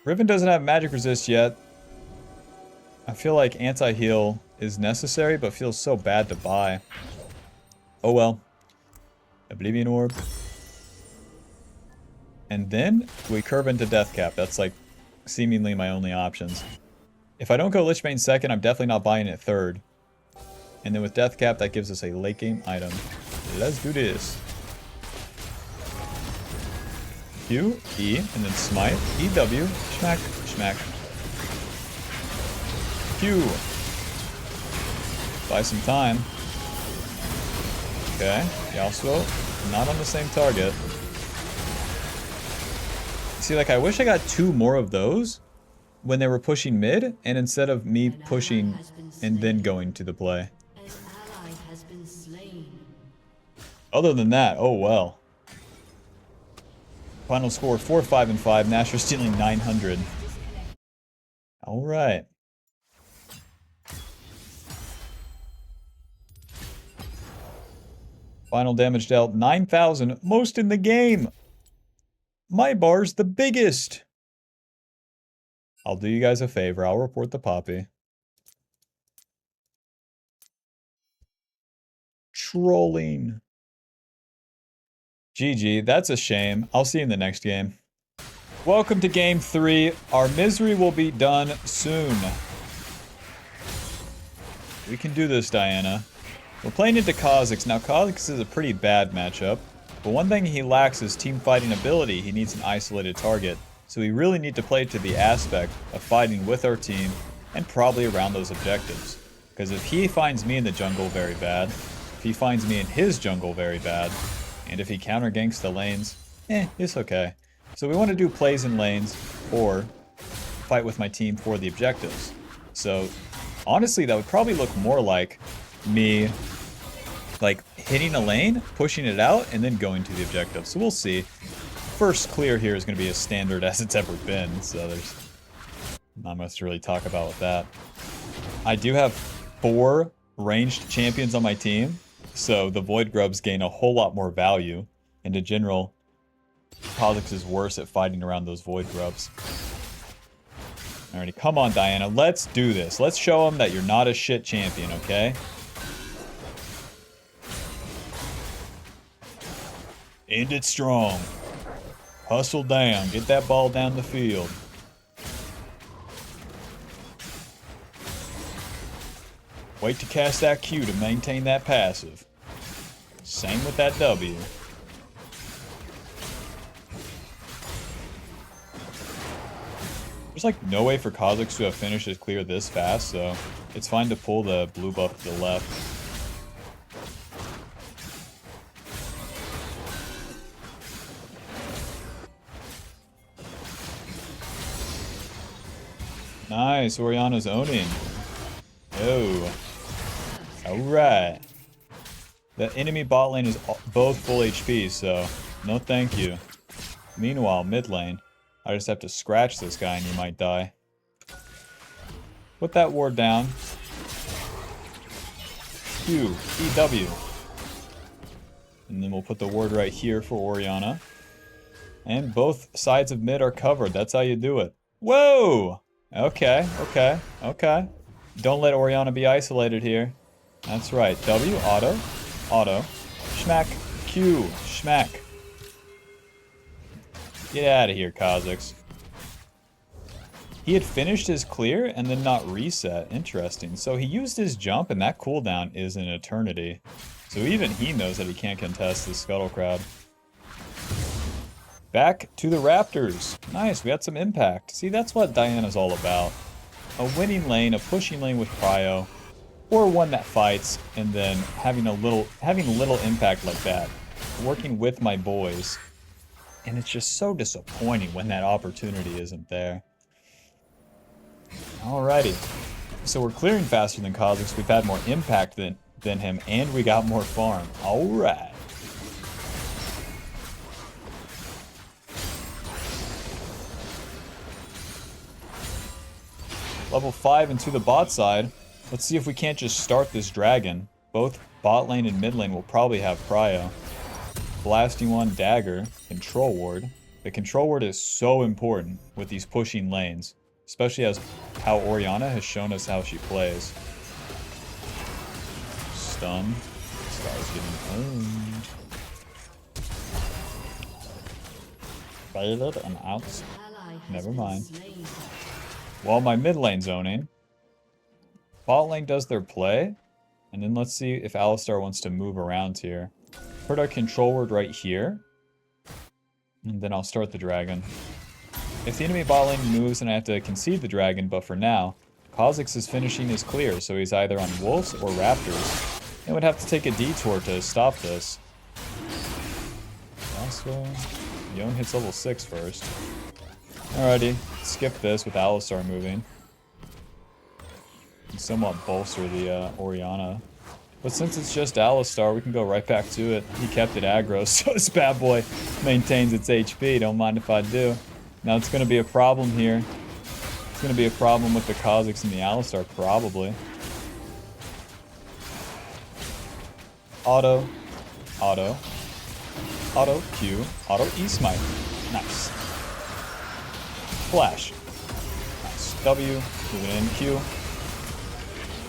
Riven doesn't have magic resist yet. I feel like anti-heal is necessary, but feels so bad to buy. Oh well. Oblivion Orb. And then we curve into Death Cap. That's like seemingly my only options. If I don't go Lich Bane second, I'm definitely not buying it third. And then with Death Cap, that gives us a late game item. Let's do this. Q, E, and then Smite, EW, Schmack, Schmack. Q. Buy some time. Okay, Yasuo, not on the same target. See, like, I wish I got 2 more of those when they were pushing mid, and instead of me pushing and then going to the play. Other than that, oh well. Final score 4-5-5, nashors stealing 900. Alright. Final damage dealt 9,000, most in the game. My bar's the biggest. I'll do you guys a favor. I'll report the poppy. Trolling. GG, that's a shame. I'll see you in the next game. Welcome to game 3. Our misery will be done soon. We can do this, Diana. We're playing into Kha'Zix. Now, Kha'Zix is a pretty bad matchup, but one thing he lacks is team fighting ability. He needs an isolated target, so we really need to play to the aspect of fighting with our team and probably around those objectives. Because if he finds me in the jungle very bad, if he finds me in his jungle very bad, and if he counter ganks the lanes, it's okay. So we want to do plays in lanes or fight with my team for the objectives. So honestly, that would probably look more like me like hitting a lane, pushing it out, and then going to the objective. So we'll see. First clear here is going to be as standard as it's ever been, so there's not much to really talk about with that. I do have 4 ranged champions on my team, so the Void Grubs gain a whole lot more value. And in general, Kha'Zix is worse at fighting around those Void Grubs. Alrighty, come on, Diana. Let's do this. Let's show them that you're not a shit champion, okay? End it strong. Hustle down. Get that ball down the field. Wait to cast that Q to maintain that passive. Same with that W. There's like no way for Kha'Zix to have finished his clear this fast, so it's fine to pull the blue buff to the left. Nice, Oriana's owning. Oh. Alright. The enemy bot lane is both full HP, so no thank you. Meanwhile, mid lane, I just have to scratch this guy and you might die. Put that ward down. Q, EW. And then we'll put the ward right here for Orianna. And both sides of mid are covered. That's how you do it. Whoa! Okay, okay, okay. Don't let Orianna be isolated here. That's right. W, auto, auto. Schmack, Q, schmack. Get out of here, Kha'Zix. He had finished his clear and then not reset. Interesting. So he used his jump and that cooldown is an eternity. So even he knows that he can't contest the Scuttle Crab. Back to the Raptors. Nice, we had some impact. See, that's what Diana's all about. A winning lane, a pushing lane with prio, or one that fights, and then having a little impact like that. Working with my boys. And it's just so disappointing when that opportunity isn't there. Alrighty. So we're clearing faster than Kha'Zix. We've had more impact than him, and we got more farm. Alright. Level 5 into the bot side. Let's see if we can't just start this dragon. Both bot lane and mid lane will probably have prio. Blasting one, dagger, control ward. The control ward is so important with these pushing lanes. Especially as how Orianna has shown us how she plays. Stun. This guy's getting owned. Baited and out. Never mind. While my mid lane's zoning. Bot lane does their play. And then let's see if Alistar wants to move around here. Put our control word right here. And then I'll start the dragon. If the enemy bot lane moves, then I have to concede the dragon, but for now, Kha'Zix is finishing his clear, so he's either on wolves or raptors. And would have to take a detour to stop this. Also, Yone hits level 6 first. Alrighty, skip this with Alistar moving. And somewhat bolster the Orianna. But since it's just Alistar, we can go right back to it. He kept it aggro, so this bad boy maintains its HP. Don't mind if I do. Now it's going to be a problem here. It's going to be a problem with the Kha'Zix and the Alistar, probably. Auto. Auto. Auto Q. Auto E-Smite. Nice. Flash. Nice. W. Moving in. Q.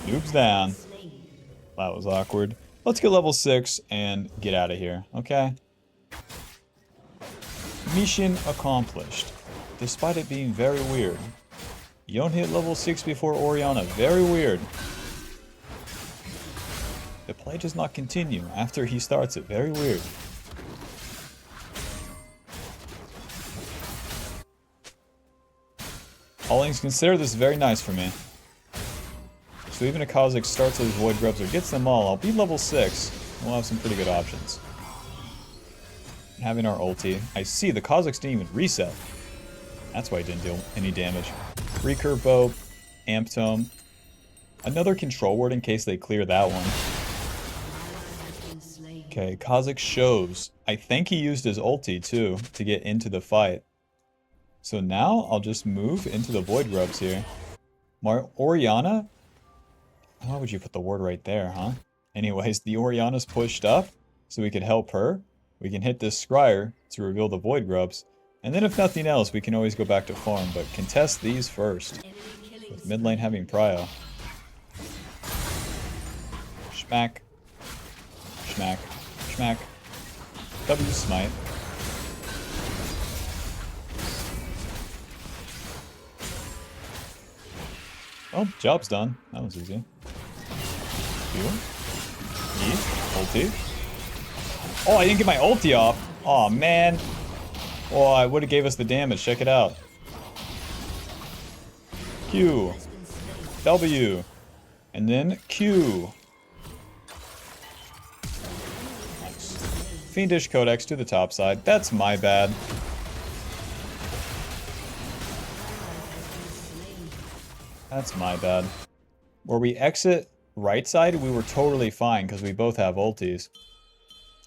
Noobs down. That was awkward. Let's get level 6 and get out of here, okay? Mission accomplished. Despite it being very weird. Yone hit level 6 before Orianna. Very weird. The play does not continue after he starts it. Very weird. All things considered, this is very nice for me. So even if Kha'Zix starts those Void Grubs or gets them all, I'll be level 6. We'll have some pretty good options. Having our ulti. I see, the Kha'Zix didn't even reset. That's why he didn't deal any damage. Recurve bow, amp tome. Another control word in case they clear that one. Okay, Kha'Zix shows. I think he used his ulti too to get into the fight. So now I'll just move into the Void Grubs here. Orianna? Why would you put the ward right there, huh? Anyways, the Orianna's pushed up so we could help her. We can hit this Scryer to reveal the Void Grubs. And then if nothing else, we can always go back to farm, but contest these first. With mid lane having prio. Schmack. Schmack. Schmack. W smite. Oh, job's done. That was easy. Q. E. Ulti. Oh, I didn't get my ulti off. Oh man. Oh, I would have gave us the damage. Check it out. Q. W. And then Q. Nice. Fiendish Codex to the top side. That's my bad. That's my bad. Where we exit right side, we were totally fine because we both have ultis.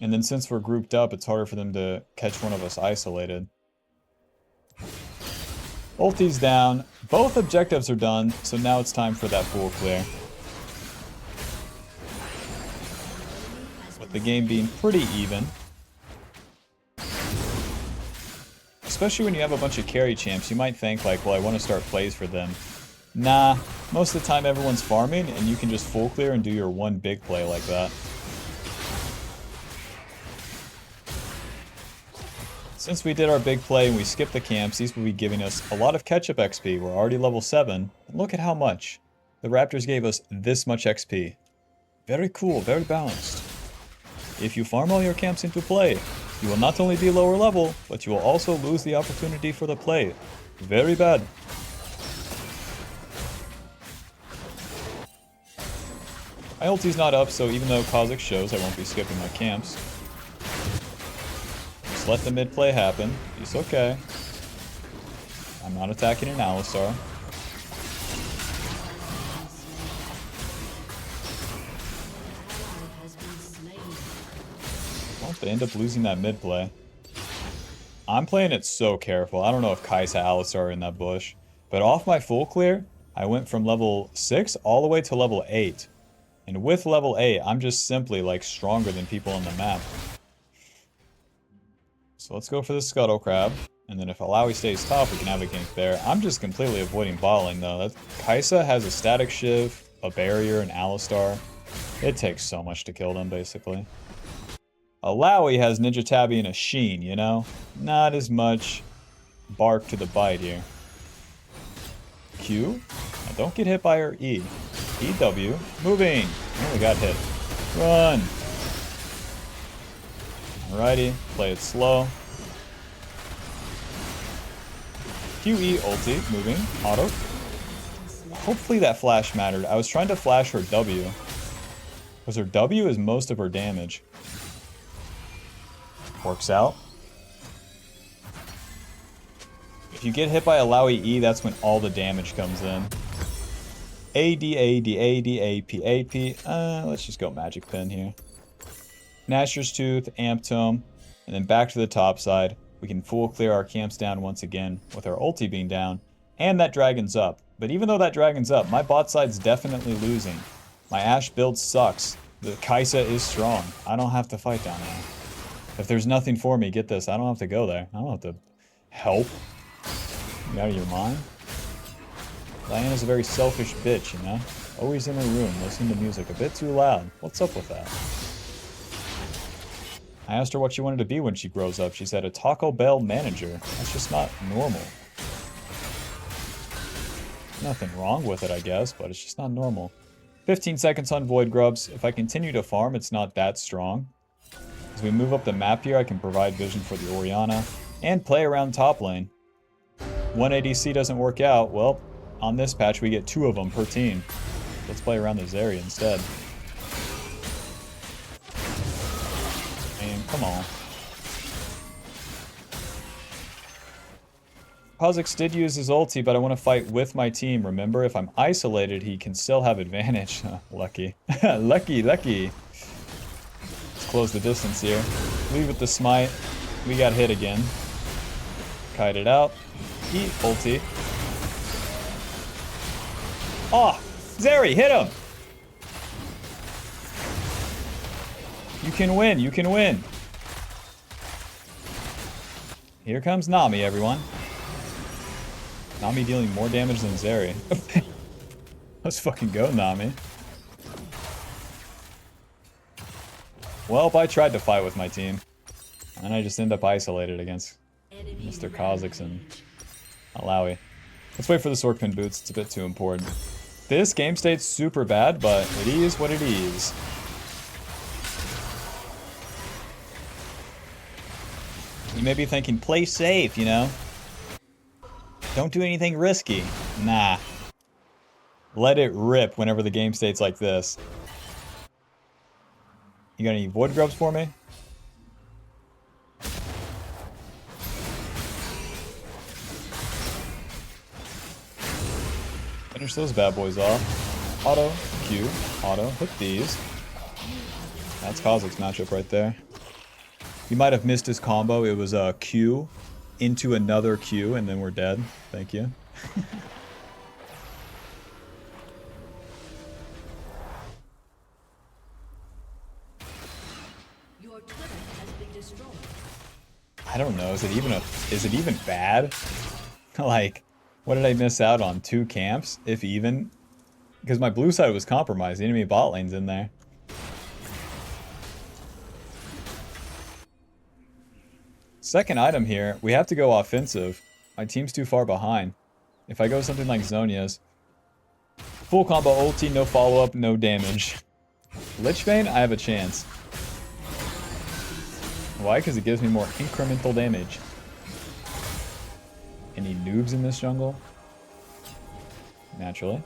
And then since we're grouped up, it's harder for them to catch one of us isolated. Ulti's down. Both objectives are done, so now it's time for that full clear. With the game being pretty even. Especially when you have a bunch of carry champs, you might think like, well, I want to start plays for them. Nah, most of the time everyone's farming, and you can just full clear and do your one big play like that. Since we did our big play and we skipped the camps, these will be giving us a lot of catch-up XP. We're already level 7. And look at how much. The Raptors gave us this much XP. Very cool, very balanced. If you farm all your camps into play, you will not only be lower level, but you will also lose the opportunity for the play. Very bad. My ulti's not up, so even though Kha'Zix shows, I won't be skipping my camps. Just let the mid play happen. It's okay. I'm not attacking an Alistar. Well, if they end up losing that mid play. I'm playing it so careful. I don't know if Kai'Sa Alistar are in that bush. But off my full clear, I went from level 6 all the way to level 8. And with level 8, I'm just simply like stronger than people on the map. So let's go for the Scuttle Crab. And then if Alawi stays top, we can have a gank there. I'm just completely avoiding balling though. Kai'Sa has a static shiv, a barrier, an Alistar. It takes so much to kill them basically. Alawi has Ninja Tabi and a Sheen, you know? Not as much bark to the bite here. Q? Now don't get hit by her E. EW. Moving! Oh, we got hit. Run! Alrighty, play it slow. QE ulti, moving, auto. Hopefully that flash mattered. I was trying to flash her W. Because her W is most of her damage. Works out. If you get hit by a Alawi E, that's when all the damage comes in. AD, AD, AD, AP, AP. Let's just go Magic Pin here. Nashor's Tooth, Amp Tome, and then back to the top side. We can full clear our camps down once again with our ulti being down, and that dragon's up. But even though that dragon's up, my bot side's definitely losing. My Ashe build sucks. The Kai'Sa is strong. I don't have to fight down there. If there's nothing for me, get this, I don't have to go there. I don't have to help. You out of your mind? Diana's a very selfish bitch, you know? Always in her room, listening to music a bit too loud. What's up with that? I asked her what she wanted to be when she grows up. She said a Taco Bell manager. That's just not normal. Nothing wrong with it, I guess, but it's just not normal. 15 seconds on Void Grubs. If I continue to farm, it's not that strong. As we move up the map here, I can provide vision for the Orianna and play around top lane. One ADC doesn't work out, well, on this patch we get 2 of them per team. Let's play around the Zarya instead. Man, come on. Kha'Zix did use his ulti, but I want to fight with my team. Remember, if I'm isolated, he can still have advantage. Lucky. Lucky, lucky. Let's close the distance here. Lead with the smite. We got hit again. Kite it out. Eat ulti. Oh! Zeri, hit him! You can win, you can win. Here comes Nami, everyone. Nami dealing more damage than Zeri. Let's fucking go, Nami. Well, I tried to fight with my team. And I just end up isolated against Mr. Kha'Zix and Alawi. Let's wait for the Sorkpin boots, it's a bit too important. This game state's super bad, but it is what it is. You may be thinking, play safe, you know? Don't do anything risky. Nah. Let it rip whenever the game state's like this. You got any Void Grubs for me? Finish those bad boys off. Auto, Q, auto, hit these. That's Kha'Zix matchup right there. You might have missed his combo. It was Q, into another Q and then we're dead. Thank you. Your turret has been destroyed. I don't know. Is it even bad? Like, what did I miss out on? 2 camps, if even? Because my blue side was compromised. The enemy bot lane's in there. Second item here, we have to go offensive. My team's too far behind. If I go something like Zhonya's, full combo ulti, no follow-up, no damage. Lichbane, I have a chance. Why? Because it gives me more incremental damage. Any noobs in this jungle? Naturally.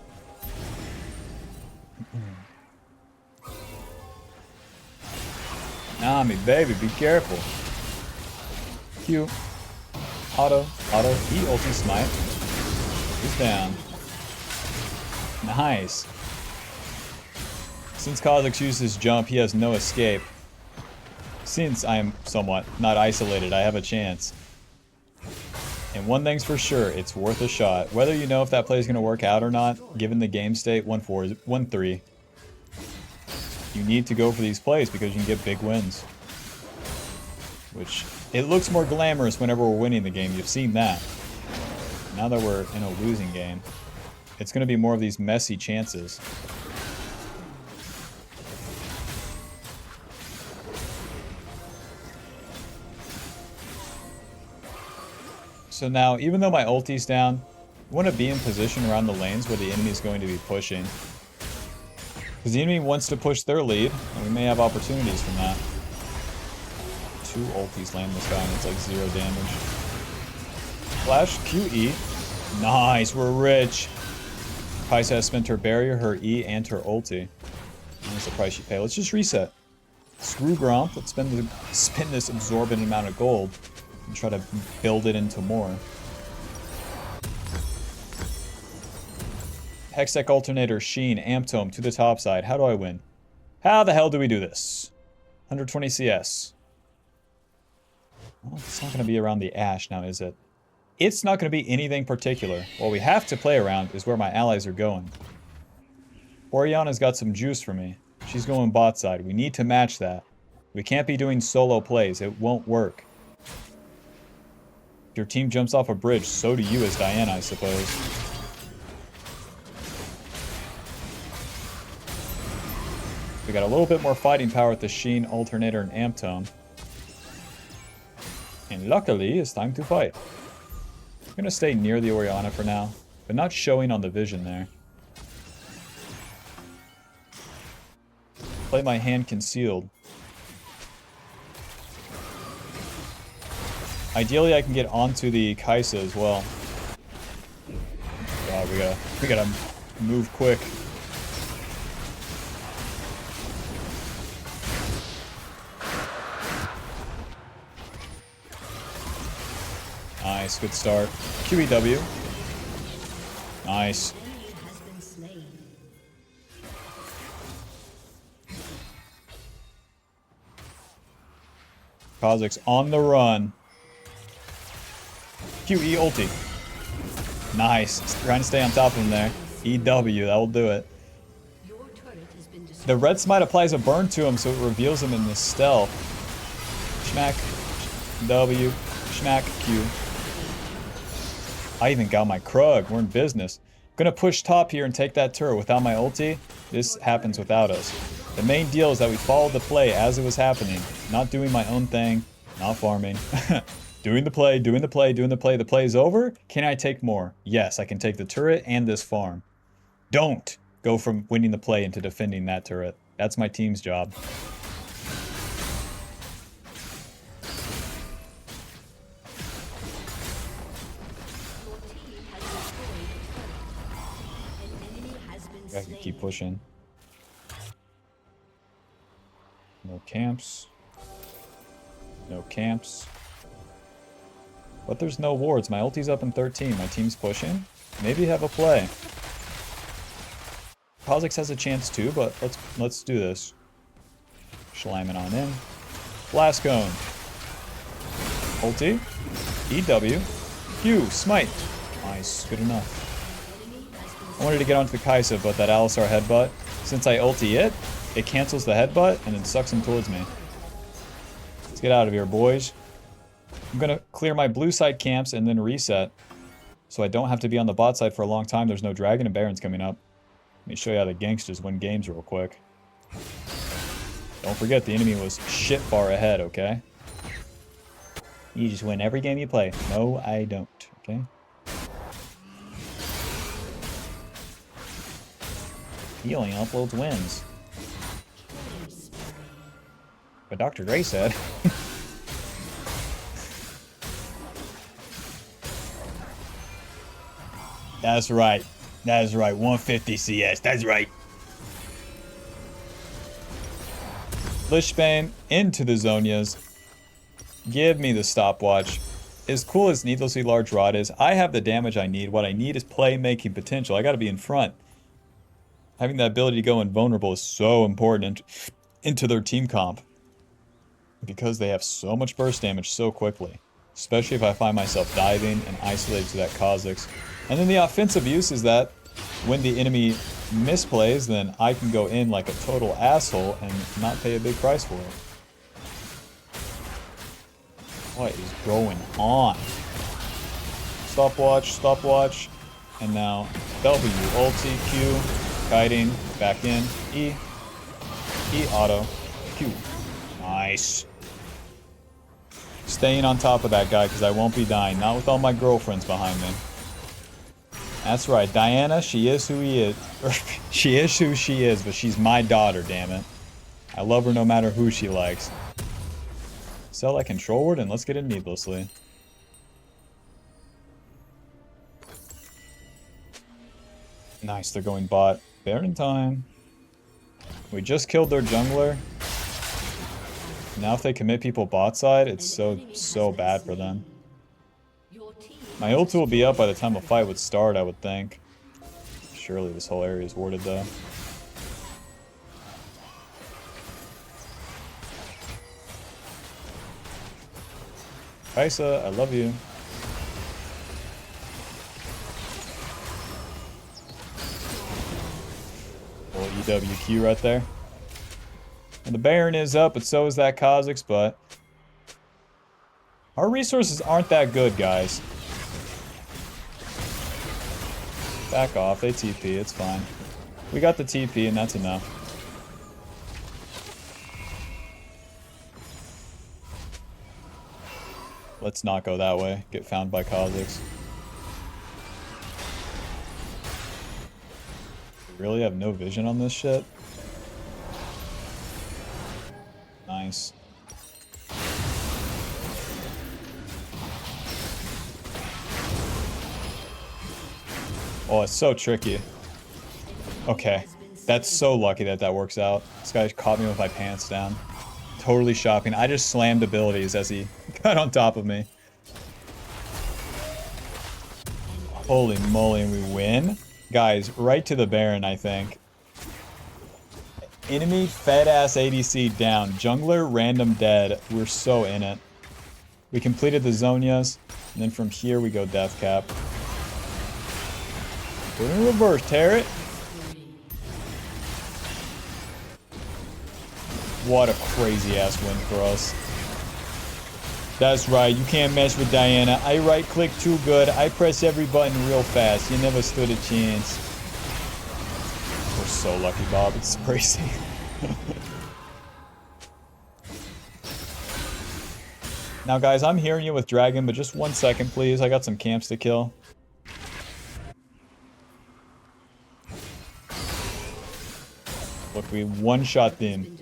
Nami, baby, be careful. Q. Auto. E ulti smite. He's down. Nice. Since Kha'Zix used his jump, he has no escape. Since I am somewhat not isolated, I have a chance. And one thing's for sure, it's worth a shot. Whether you know if that play is going to work out or not, given the game state, 1-4, 1-3. You need to go for these plays because you can get big wins. Which, it looks more glamorous whenever we're winning the game. You've seen that. Now that we're in a losing game, it's going to be more of these messy chances. So now, even though my ulti's down, I want to be in position around the lanes where the enemy is going to be pushing. Because the enemy wants to push their lead, and we may have opportunities from that. 2 ultis land this guy, and it's like 0 damage. Flash, QE. Nice, we're rich. Kaisa has spent her barrier, her E, and her ulti. That's the price you pay. Let's just reset. Screw Gromp. Let's spend this absorbent amount of gold and try to build it into more. Hextech Alternator, Sheen, Amptome to the top side. How do I win? How the hell do we do this? 120 CS. Well, it's not going to be around the Ashe now, is it? It's not going to be anything particular. What we have to play around is where my allies are going. Oriana's got some juice for me. She's going bot side. We need to match that. We can't be doing solo plays. It won't work. If your team jumps off a bridge, so do you as Diana, I suppose. We got a little bit more fighting power with the Sheen, Alternator, and Amptome. And luckily, it's time to fight. I'm going to stay near the Oriana for now, but not showing on the vision there. Play my hand concealed. Ideally, I can get onto the Kaisa as well. God, we gotta move quick. Nice, good start. QEW. Nice. Kha'Zix on the run. QE ulti. Nice. Trying to stay on top of him there. EW, that will do it. The red smite applies a burn to him, so it reveals him in the stealth. Schmack. W. Schmack. Q. I even got my Krug. We're in business. Gonna push top here and take that turret without my ulti. This happens without us. The main deal is that we followed the play as it was happening. Not doing my own thing. Not farming. Doing the play, doing the play, doing the play. The play is over. Can I take more? Yes, I can take the turret and this farm. Don't go from winning the play into defending that turret. That's my team's job. I can keep pushing. No camps. No camps. But there's no wards. My ulti's up in 13. My team's pushing. Maybe have a play. Kha'Zix has a chance too, but let's do this. Schleiman on in. Blast Cone. Ulti. EW. Q. Smite. Nice. Good enough. I wanted to get onto the Kaisa, but that Alistar headbutt, since I ulti it cancels the headbutt and then sucks him towards me. Let's get out of here, boys. I'm going to clear my blue side camps and then reset. So I don't have to be on the bot side for a long time. There's no dragon and barons coming up. Let me show you how the gangsters win games real quick. Don't forget the enemy was shit far ahead, okay? You just win every game you play. No, I don't, okay? He only uploads wins. But Dr. Dre said. That's right. That is right. 150 CS. That's right. Lishbane into the Zonias. Give me the stopwatch. As cool as Needlessly Large Rod is, I have the damage I need. What I need is playmaking potential. I gotta be in front. Having the ability to go invulnerable is so important into their team comp. Because they have so much burst damage so quickly. Especially if I find myself diving and isolated to that Kha'Zix. And then the offensive use is that when the enemy misplays, then I can go in like a total asshole and not pay a big price for it. What is going on? Stopwatch, stopwatch. And now W, ulti, Q, kiting, back in, E, auto, Q. Nice. Staying on top of that guy because I won't be dying. Not with all my girlfriends behind me. That's right. Diana, she is who he is. She is who she is, but she's my daughter, damn it. I love her no matter who she likes. Sell that control word and let's get it needlessly. Nice, they're going bot. Baron time. We just killed their jungler. Now if they commit people bot side, it's so bad for them. My ult will be up by the time a fight would start, I would think. Surely this whole area is warded though. Kaisa, I love you. Little EWQ right there. And the Baron is up, but so is that Kha'Zix, but our resources aren't that good, guys. Back off, they TP, it's fine. We got the TP and that's enough. Let's not go that way, get found by Kha'Zix. Really have no vision on this shit? Nice. Oh, it's so tricky. Okay. That's so lucky that that works out. This guy caught me with my pants down. Totally shopping. I just slammed abilities as he got on top of me. Holy moly, and we win? Guys, right to the Baron, I think. Enemy fed-ass ADC down. Jungler random dead. We're so in it. We completed the Zonias, and then from here we go death cap. We're in reverse, tear it. What a crazy ass win for us. That's right, you can't mess with Diana. I right click too good. I press every button real fast. You never stood a chance. We're so lucky, Bob. It's crazy. Now, guys, I'm hearing you with Dragon, but just 1 second, please. I got some camps to kill. Look, we one-shot them.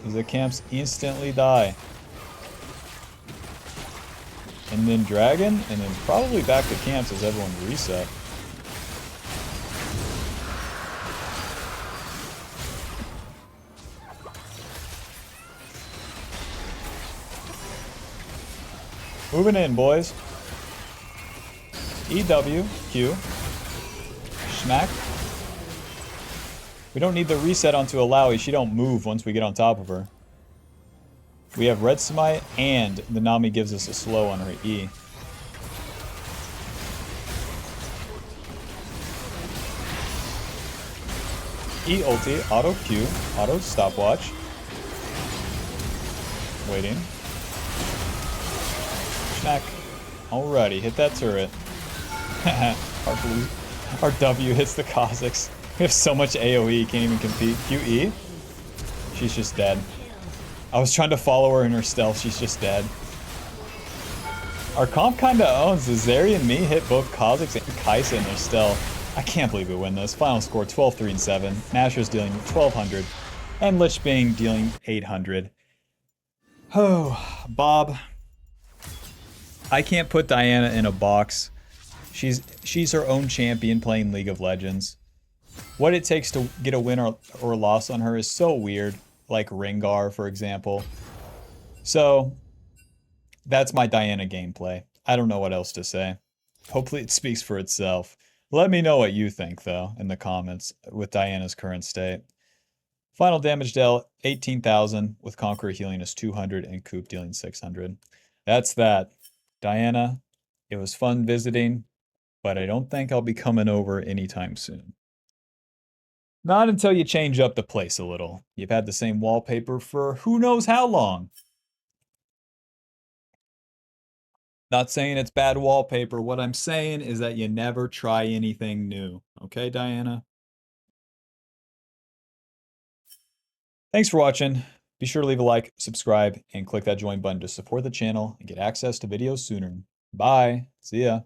The camps instantly die. And then Dragon, and then probably back to camps as everyone reset. Moving in, boys. EW, Q. Smack. We don't need the reset onto Alawi. She don't move once we get on top of her. We have Red Smite, and the Nami gives us a slow on her E. E ulti, auto Q, auto stopwatch. Waiting. Smack. Alrighty, hit that turret. Our W hits the Kha'Zix. We have so much AoE, can't even compete. QE? She's just dead. I was trying to follow her in her stealth, she's just dead. Our comp kinda owns. The Zeri and me hit both Kha'Zix and Kai'Sa in their stealth. I can't believe we win this. Final score 12-3-7. Nashors dealing 1200. And Lich Bing dealing 800. Oh, Bob. I can't put Diana in a box. She's her own champion playing League of Legends. What it takes to get a win or loss on her is so weird. Like Rengar, for example. So, that's my Diana gameplay. I don't know what else to say. Hopefully it speaks for itself. Let me know what you think, though, in the comments with Diana's current state. Final damage dealt, 18,000, with Conqueror healing us 200 and Coop dealing 600. That's that. Diana, it was fun visiting, but I don't think I'll be coming over anytime soon. Not until you change up the place a little. You've had the same wallpaper for who knows how long. Not saying it's bad wallpaper. What I'm saying is that you never try anything new. Okay, Diana? Thanks for watching. Be sure to leave a like, subscribe, and click that join button to support the channel and get access to videos sooner. Bye. See ya.